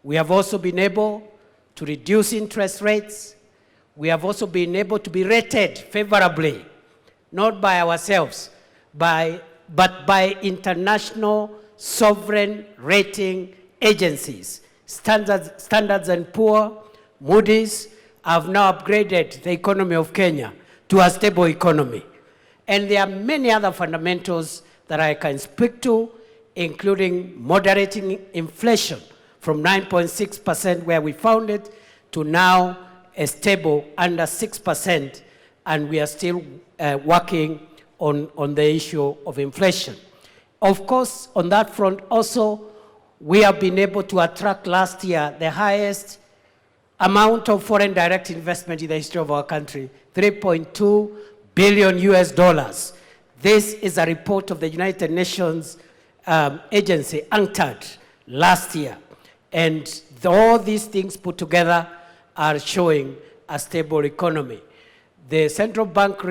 We have also been able to reduce interest rates. We have also been able to be rated favorably, not by ourselves, but by international sovereign rating agencies. Standards and Poor's, Moody's have now upgraded the economy of Kenya to a stable economy. And there are many other fundamentals that I can speak to, including moderating inflation from 9.6% where we found it to now a stable under 6%, and we are still working on the issue of inflation. Of course, on that front also, we have been able to attract last year the highest amount of foreign direct investment in the history of our country, $3.2 billion US. This is a report of the United Nations agency, UNCTAD, last year. And all these things put together are showing a stable economy. The central bank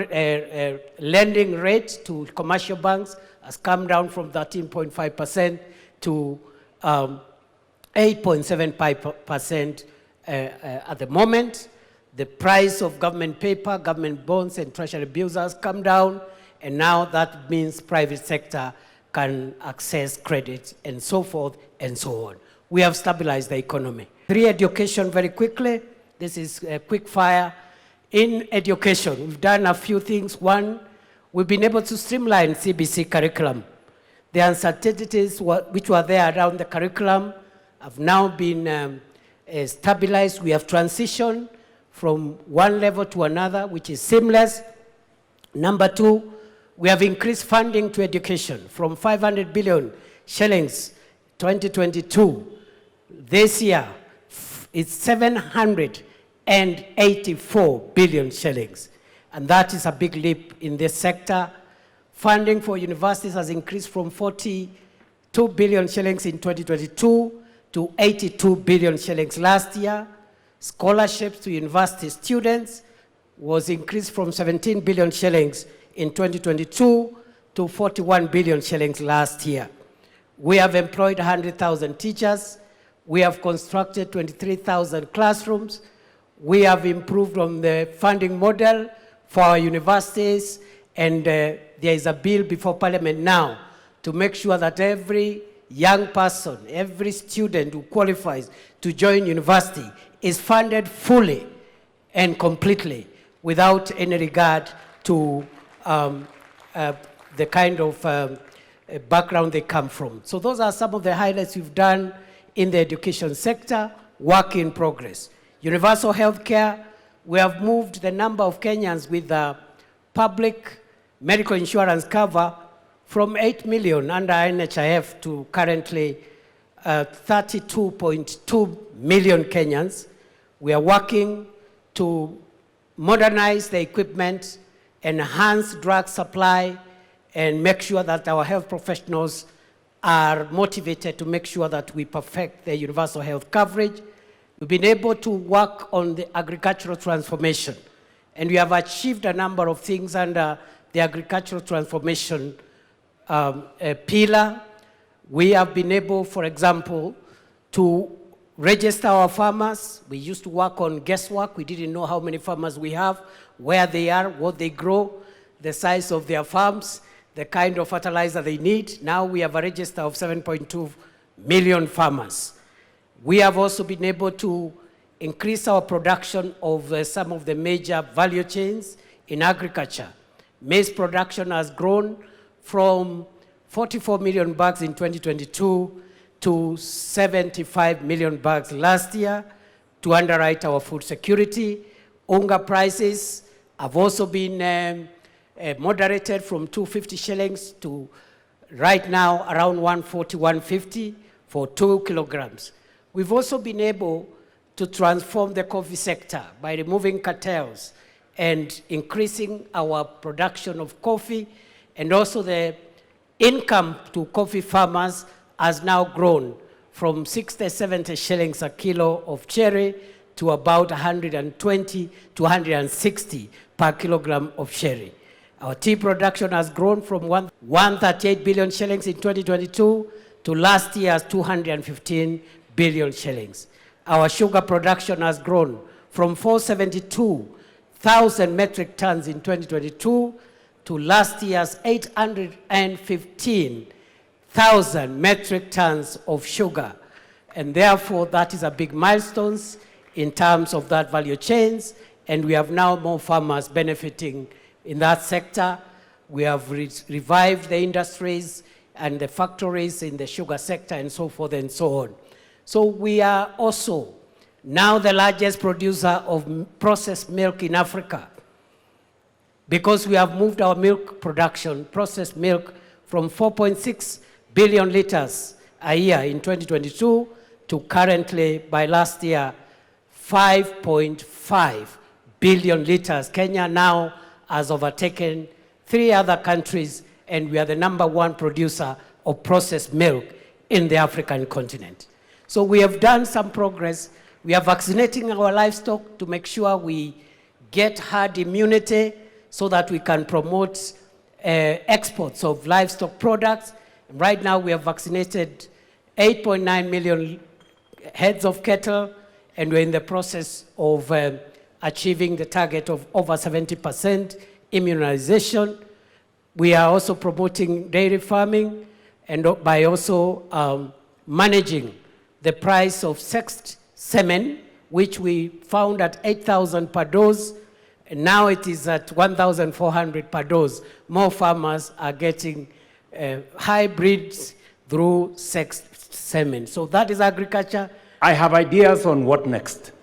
lending rate to commercial banks has come down from 13.5% to 8.75% at the moment. The price of government paper, government bonds, and treasury bills has come down, and now that means private sector can access credit and so forth and so on. We have stabilized the economy. Education very quickly. This is a quick fire. In education, we've done a few things. One, we've been able to streamline CBC curriculum. The uncertainties which were there around the curriculum have now been stabilized. We have transitioned from one level to another, which is seamless. Number two, we have increased funding to education from 500 billion shillings 2022. This year, it's 784 billion shillings. And that is a big leap in this sector. Funding for universities has increased from 42 billion shillings in 2022 to 82 billion shillings last year. Scholarships to university students was increased from 17 billion shillings in 2022 to 41 billion shillings last year. We have employed 100,000 teachers. We have constructed 23,000 classrooms. We have improved on the funding model for our universities, and there is a bill before Parliament now to make sure that every young person, every student who qualifies to join university is funded fully and completely without any regard to the kind of background they come from. So those are some of the highlights we've done in the education sector, work in progress. Universal health care, we have moved the number of Kenyans with public medical insurance cover from 8 million under NHIF to currently 32.2 million Kenyans. We are working to modernize the equipment, enhance drug supply, and make sure that our health professionals are motivated to make sure that we perfect the universal health coverage. We've been able to work on the agricultural transformation, and we have achieved a number of things under the agricultural transformation pillar. We have been able, for example, to register our farmers. We used to work on guesswork. We didn't know how many farmers we have, where they are, what they grow, the size of their farms, the kind of fertilizer they need. Now we have a register of 7.2 million farmers. We have also been able to increase our production of some of the major value chains in agriculture. Maize production has grown from 44 million bags in 2022 to 75 million bags last year to underwrite our food security. Unga prices have also been moderated from 250 shillings to right now around 140, 150 for 2 kilograms. We've also been able to transform the coffee sector by removing cartels and increasing our production of coffee, and also the income to coffee farmers has now grown from 60, 70 shillings a kilo of cherry to about 120 to 160 per kilogram of cherry. Our tea production has grown from 138 billion shillings in 2022 to last year's 215 billion shillings. Our sugar production has grown from 472,000 metric tons in 2022 to last year's 815,000 metric tons of sugar. And therefore, that is a big milestone in terms of that value chains, and we have now more farmers benefiting in that sector. We have revived the industries and the factories in the sugar sector and so forth and so on. So we are also now the largest producer of processed milk in Africa, because we have moved our milk production, processed milk, from 4.6 billion liters a year in 2022 to currently, by last year, 5.5 billion liters. Kenya now has overtaken 3 other countries, and we are the #1 producer of processed milk in the African continent. So we have done some progress. We are vaccinating our livestock to make sure we get herd immunity so that we can promote exports of livestock products. Right now we have vaccinated 8.9 million heads of cattle, and we're in the process of achieving the target of over 70% immunization. We are also promoting dairy farming, and by also managing the price of sexed semen, which we found at 8,000 per dose, and now it is at 1,400 per dose. More farmers are getting hybrids through sexed semen. So that is agriculture. I have ideas on what next,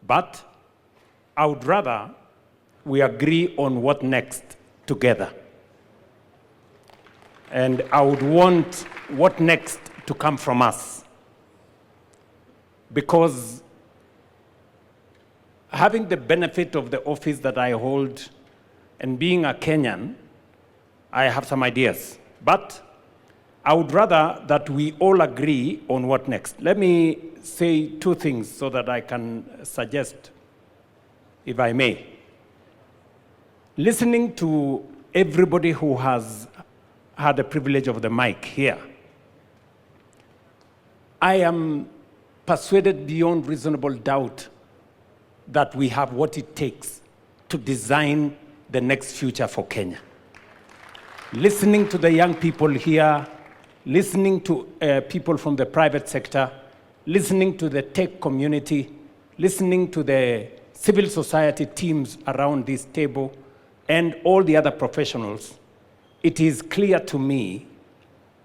but I would rather we agree on what next together. And I would want what next to come from us. Because having the benefit of the office that I hold and being a Kenyan, I have some ideas. But I would rather that we all agree on what next. Let me say 2 things so that I can suggest, if I may. Listening to everybody who has had the privilege of the mic here, I am persuaded beyond reasonable doubt that we have what it takes to design the next future for Kenya. Listening to the young people here, listening to people from the private sector, listening to the tech community, listening to the civil society teams around this table, and all the other professionals, it is clear to me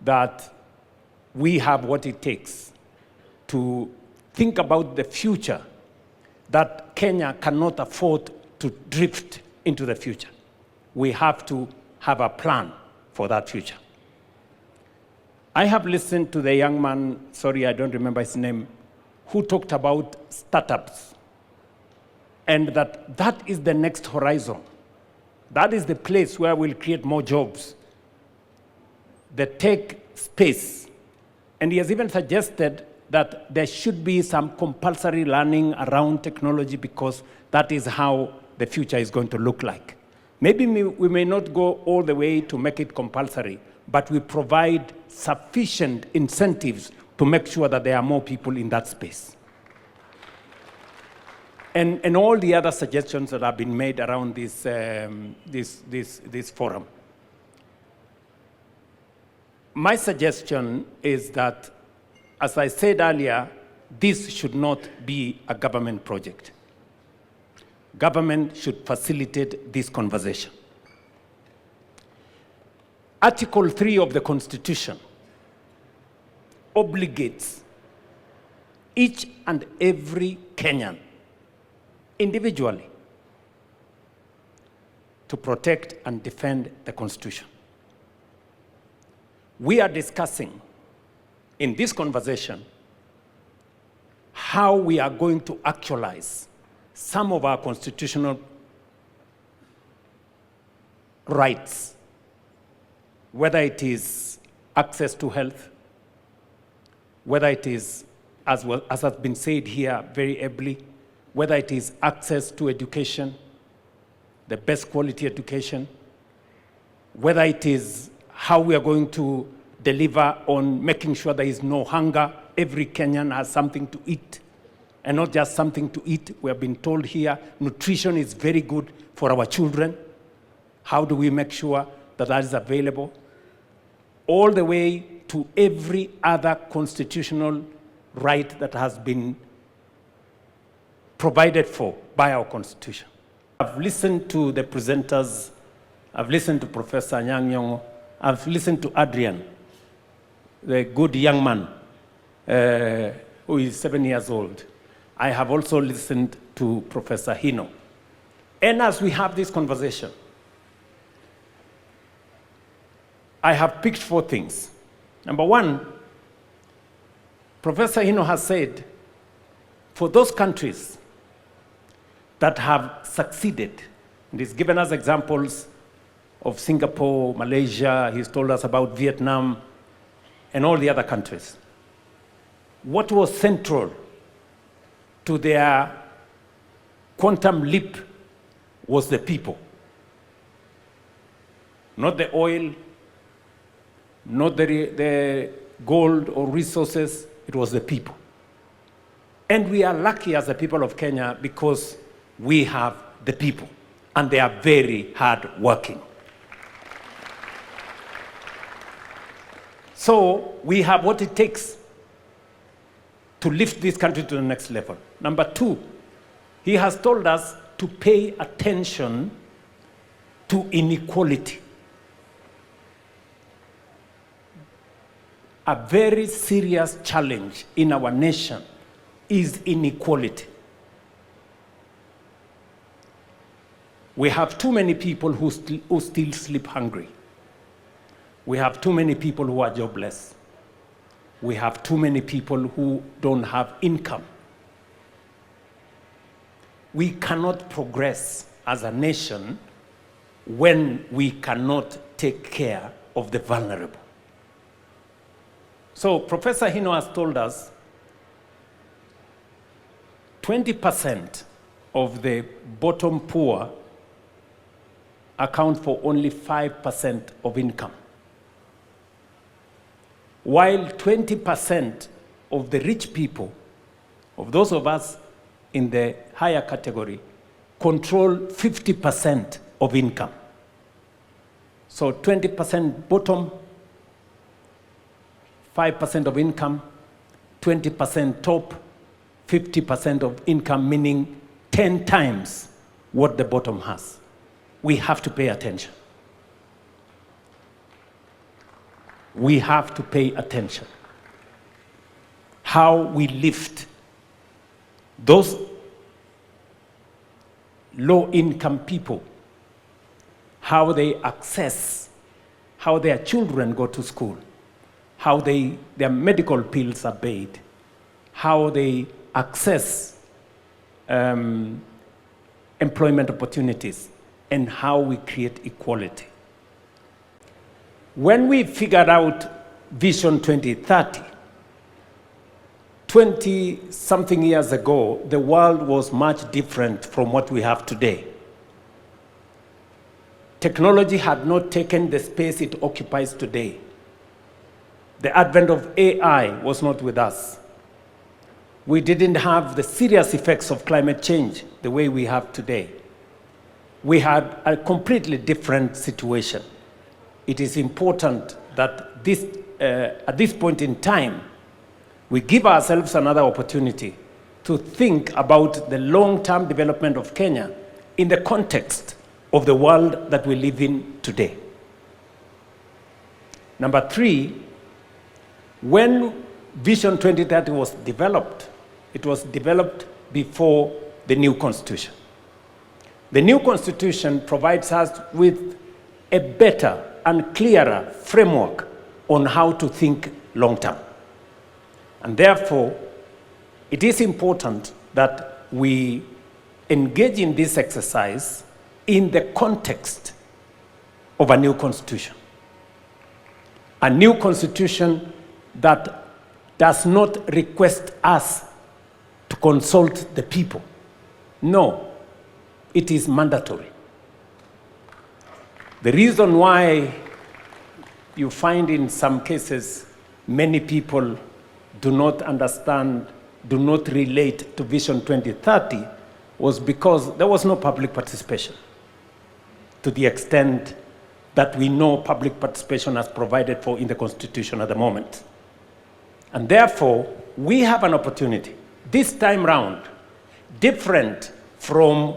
that we have what it takes to think about the future, that Kenya cannot afford to drift into the future. We have to have a plan for that future. I have listened to the young man, sorry, I don't remember his name, who talked about startups, and that is the next horizon. That is the place where we'll create more jobs, the tech space. And he has even suggested that there should be some compulsory learning around technology because that is how the future is going to look like. Maybe we may not go all the way to make it compulsory, but we provide sufficient incentives to make sure that there are more people in that space. And all the other suggestions that have been made around this forum. My suggestion is that, as I said earlier, this should not be a government project. Government should facilitate this conversation. Article 3 of the Constitution obligates each and every Kenyan individually to protect and defend the Constitution. We are discussing in this conversation how we are going to actualize some of our constitutional rights, whether it is access to health, whether it is, as has been said here very ably, whether it is access to education, the best quality education, whether it is how we are going to deliver on making sure there is no hunger, every Kenyan has something to eat, and not just something to eat. We have been told here nutrition is very good for our children. How do we make sure that that is available? All the way to every other constitutional right that has been provided for by our Constitution. I've listened to the presenters. I've listened to Professor Anyang' Nyong'o. I've listened to Adrian, the good young man who is 7 years old. I have also listened to Professor Hino. And as we have this conversation, I have picked 4 things. Number 1, Professor Hino has said, for those countries that have succeeded, and he's given us examples of Singapore, Malaysia, he's told us about Vietnam, and all the other countries. What was central to their quantum leap was the people. Not the oil, not the gold or resources, it was the people. And we are lucky as the people of Kenya because we have the people, and they are very hard working. So we have what it takes to lift this country to the next level. Number 2, he has told us to pay attention to inequality. A very serious challenge in our nation is inequality. We have too many people who still sleep hungry. We have too many people who are jobless. We have too many people who don't have income. We cannot progress as a nation when we cannot take care of the vulnerable. So Professor Hino has told us 20% of the bottom poor account for only 5% of income, while 20% of the rich people, of those of us in the higher category, control 50% of income. So 20% bottom, 5% of income, 20% top, 50% of income, meaning 10 times what the bottom has. We have to pay attention. We have to pay attention. How we lift those low-income people, how they access, how their children go to school, how their medical bills are paid, how they access employment opportunities, and how we create equality. When we figured out Vision 2030, 20-something years ago, the world was much different from what we have today. Technology had not taken the space it occupies today. The advent of AI was not with us. We didn't have the serious effects of climate change the way we have today. We had a completely different situation. It is important that at this point in time, we give ourselves another opportunity to think about the long-term development of Kenya in the context of the world that we live in today. Number 3, when Vision 2030 was developed, it was developed before the new Constitution. The new Constitution provides us with a better and clearer framework on how to think long-term. And therefore, it is important that we engage in this exercise in the context of a new constitution. A new constitution that does not request us to consult the people. No, it is mandatory. The reason why you find in some cases many people do not understand, do not relate to Vision 2030 was because there was no public participation to the extent that we know public participation as provided for in the Constitution at the moment. And therefore, we have an opportunity this time round, different from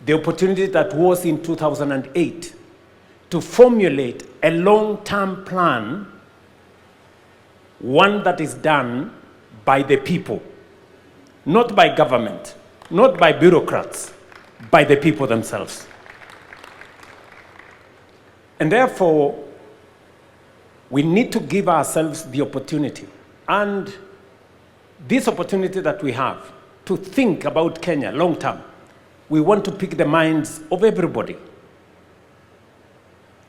the opportunity that was in 2008, to formulate a long-term plan, one that is done by the people, not by government, not by bureaucrats, by the people themselves. And therefore, we need to give ourselves the opportunity, and this opportunity that we have to think about Kenya long term. We want to pick the minds of everybody.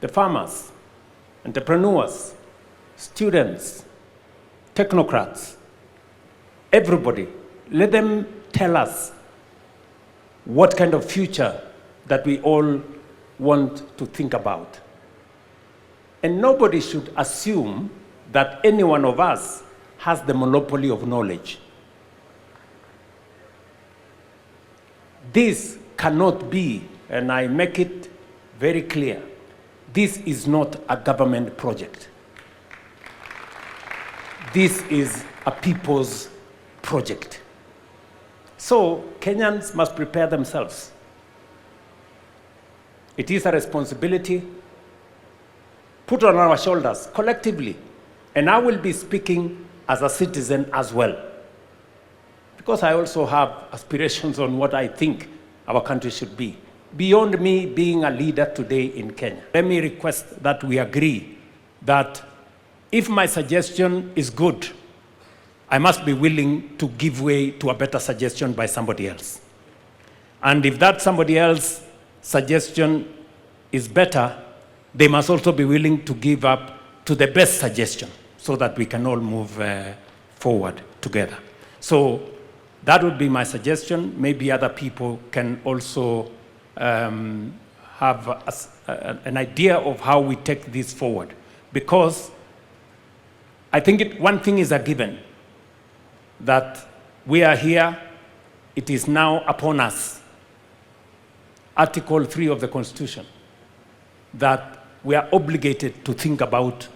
The farmers, entrepreneurs, students, technocrats, everybody. Let them tell us what kind of future that we all want to think about. And nobody should assume that any one of us has the monopoly of knowledge. This cannot be, and I make it very clear, this is not a government project. This is a people's project. So Kenyans must prepare themselves. It is a responsibility put on our shoulders collectively. And I will be speaking as a citizen as well, because I also have aspirations on what I think our country should be, beyond me being a leader today in Kenya. Let me request that we agree that if my suggestion is good, I must be willing to give way to a better suggestion by somebody else. And if that somebody else's suggestion is better, they must also be willing to give up to the best suggestion so that we can all move forward together. So that would be my suggestion. Maybe other people can also have an idea of how we take this forward. Because I think one thing is a given, that we are here, it is now upon us, Article 3 of the Constitution, that we are obligated to think about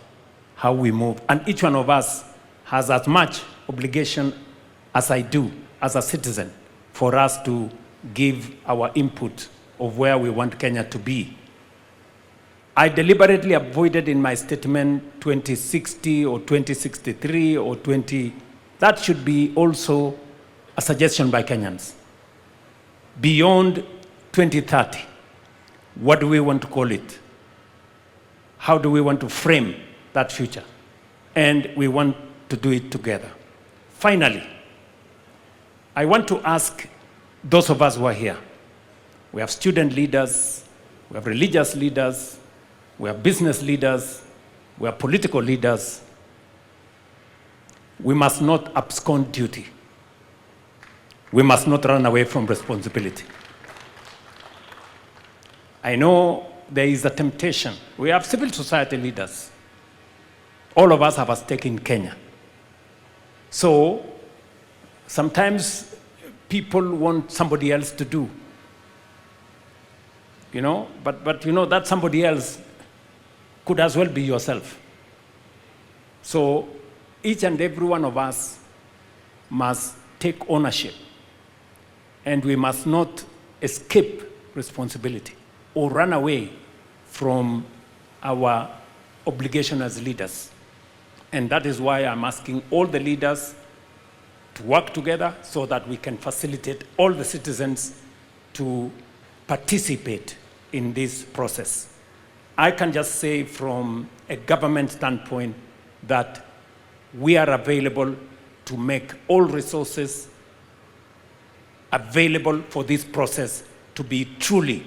how we move. And each one of us has as much obligation as I do as a citizen for us to give our input of where we want Kenya to be. I deliberately avoided in my statement 2060 or 2063 or 20... That should be also a suggestion by Kenyans. Beyond 2030, what do we want to call it? How do we want to frame that future? and we want to do it together. Finally, I want to ask those of us who are here. We have student leaders, we have religious leaders, we have business leaders, we have political leaders. We must not abscond duty. We must not run away from responsibility. I know there is a temptation. We have civil society leaders. All of us have a stake in Kenya. So sometimes people want somebody else to do. But that somebody else could as well be yourself. So each and every one of us must take ownership, and we must not escape responsibility or run away from our obligation as leaders. And that is why I'm asking all the leaders to work together so that we can facilitate all the citizens to participate in this process. I can just say from a government standpoint that we are available to make all resources available for this process to be truly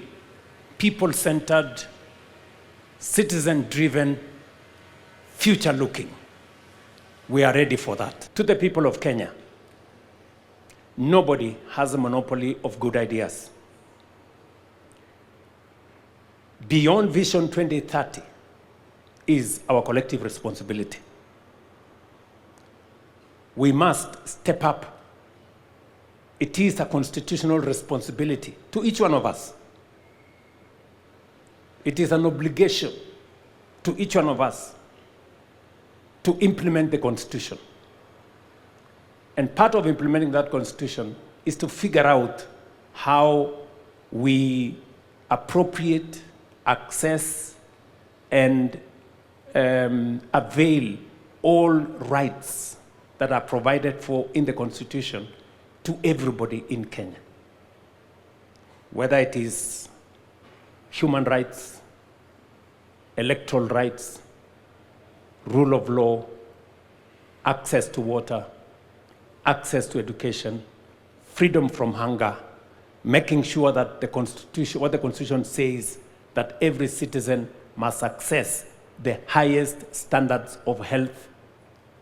people-centered, citizen-driven, future-looking. We are ready for that. To the people of Kenya, nobody has a monopoly of good ideas. Beyond Vision 2030 is our collective responsibility. We must step up. It is a constitutional responsibility to each one of us. It is an obligation to each one of us to implement the Constitution. And part of implementing that Constitution is to figure out how we appropriate, access, and avail all rights that are provided for in the Constitution to everybody in Kenya. Whether it is human rights, electoral rights, rule of law, access to water, access to education, freedom from hunger, making sure that the Constitution, what the Constitution says, that every citizen must access the highest standards of health,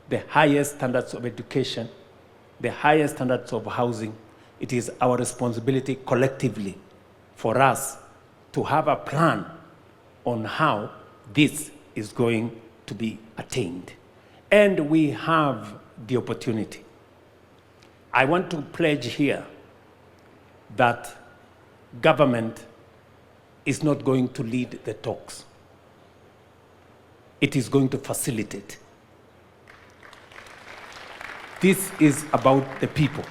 the highest standards of education, the highest standards of housing. It is our responsibility collectively for us to have a plan on how this is going to be attained. And we have the opportunity. I want to pledge here that government is not going to lead the talks. It is going to facilitate. This is about the people.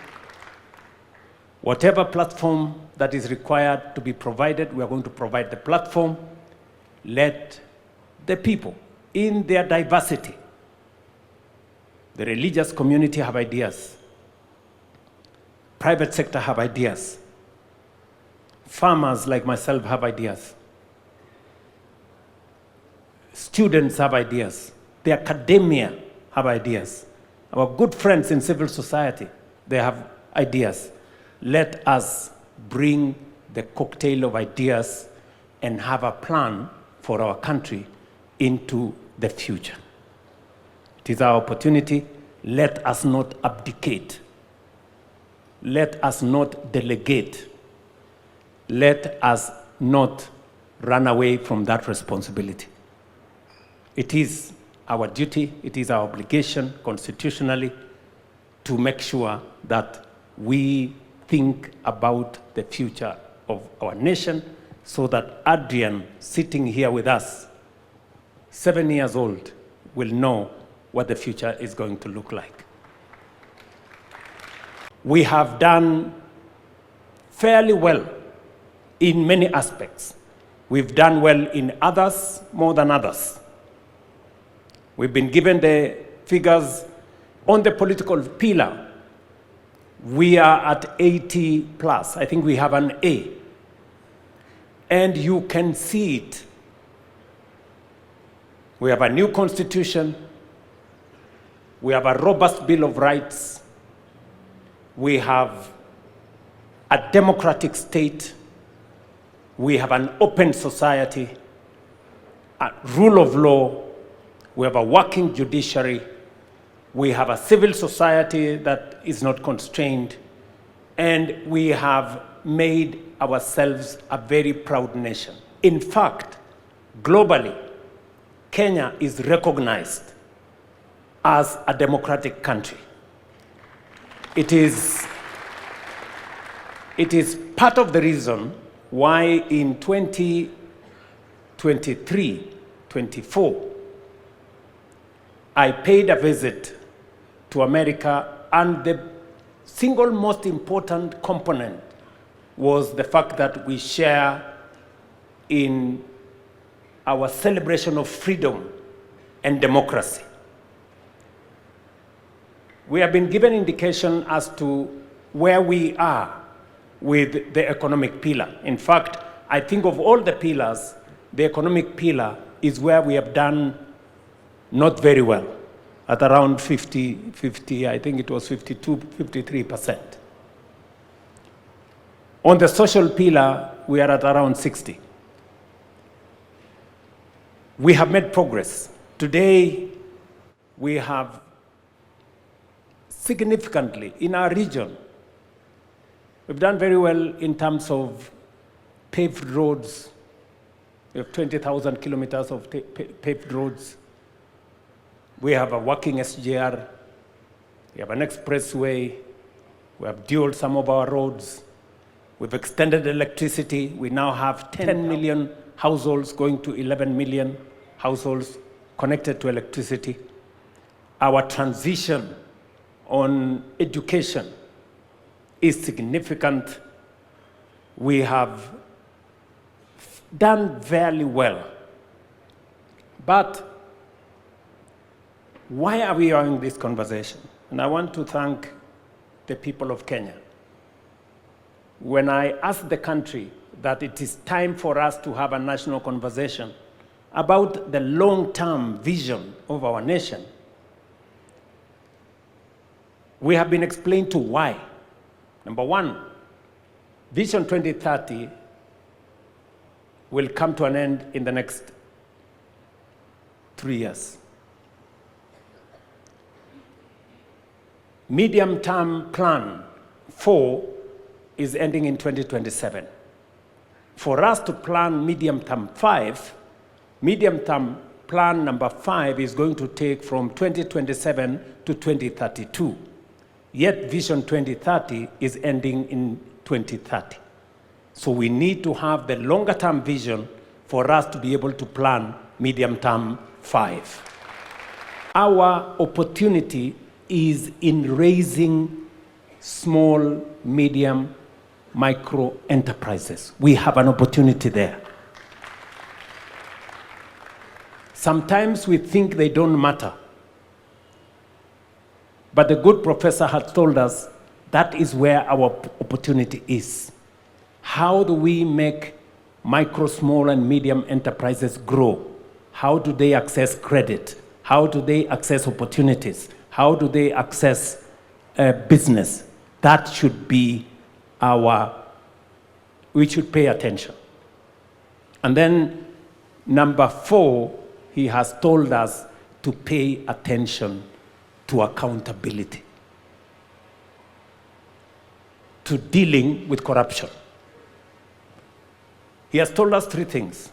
Whatever platform that is required to be provided, we are going to provide the platform. Let the people, in their diversity, the religious community have ideas, private sector have ideas, farmers like myself have ideas, students have ideas, the academia have ideas, our good friends in civil society, they have ideas. Let us bring the cocktail of ideas and have a plan for our country into the future. It is our opportunity. Let us not abdicate. Let us not delegate. Let us not run away from that responsibility. It is our duty, it is our obligation constitutionally to make sure that we think about the future of our nation so that Adrian, sitting here with us, 7 years old, will know what the future is going to look like. We have done fairly well in many aspects. We've done well in others more than others. We've been given the figures on the political pillar. We are at 80 plus. I think we have an A. And you can see it. We have a new constitution. We have a robust Bill of Rights. We have a democratic state. We have an open society, a rule of law. We have a working judiciary. We have a civil society that is not constrained. And we have made ourselves a very proud nation. In fact, globally, Kenya is recognized as a democratic country. It is part of the reason why in 2023-24, I paid a visit to America, and the single most important component was the fact that we share in our celebration of freedom and democracy. We have been given indication as to where we are with the economic pillar. In fact, I think of all the pillars, the economic pillar is where we have done not very well, at around 50, I think it was 52, 53%. On the social pillar, we are at around 60. We have made progress. Today, we have significantly in our region, we've done very well in terms of paved roads. We have 20,000 kilometers of paved roads. We have a working SGR. We have an expressway. We have dualed some of our roads. We've extended electricity. We now have 10 million households going to 11 million households connected to electricity. Our transition on education is significant. We have done very well. But why are we having this conversation? And I want to thank the people of Kenya. When I asked the country that it is time for us to have a national conversation about the long-term vision of our nation, we have been explained to why. Number one, Vision 2030 will come to an end in the next 3 years. Medium-term plan 4 is ending in 2027. For us to plan medium-term 5, medium-term plan number 5 is going to take from 2027 to 2032. Yet Vision 2030 is ending in 2030. So we need to have the longer-term vision for us to be able to plan medium-term 5. Our opportunity is in raising small, medium, micro enterprises. We have an opportunity there. Sometimes we think they don't matter. But the good professor had told us that is where our opportunity is. How do we make micro, small, and medium enterprises grow? How do they access credit? How do they access opportunities? How do they access business? That should be we should pay attention. And then number 4, he has told us to pay attention to accountability, to dealing with corruption. He has told us 3 things.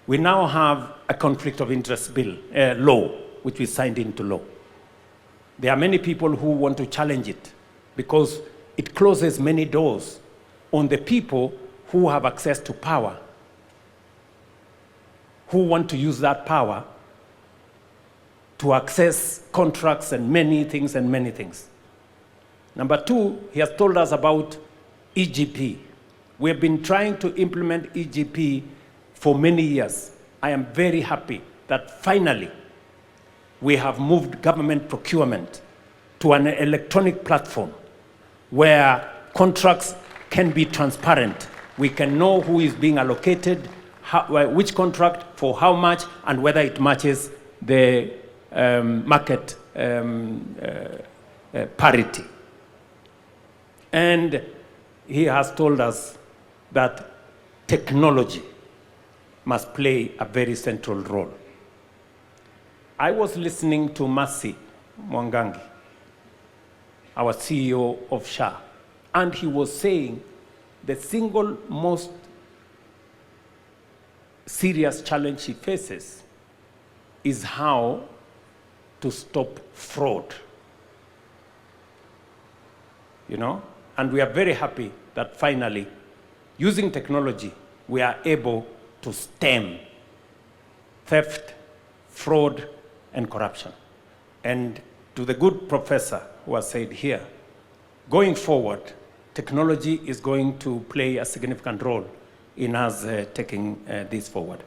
We now have a conflict of interest law, which we signed into law. There are many people who want to challenge it because it closes many doors on the people who have access to power, who want to use that power to access contracts and many things. Number 2, he has told us about EGP. We have been trying to implement EGP for many years. I am very happy that finally we have moved government procurement to an electronic platform where contracts can be transparent. We can know who is being allocated, which contract, for how much, and whether it matches the market parity. And he has told us that technology must play a very central role. I was listening to Mercy Mwangangi, our CEO of SHA, and he was saying the single most serious challenge he faces is how to stop fraud. You know? And we are very happy that finally, using technology, we are able to stem theft, fraud, and corruption. And to the good professor who has said here, going forward, technology is going to play a significant role in us taking this forward.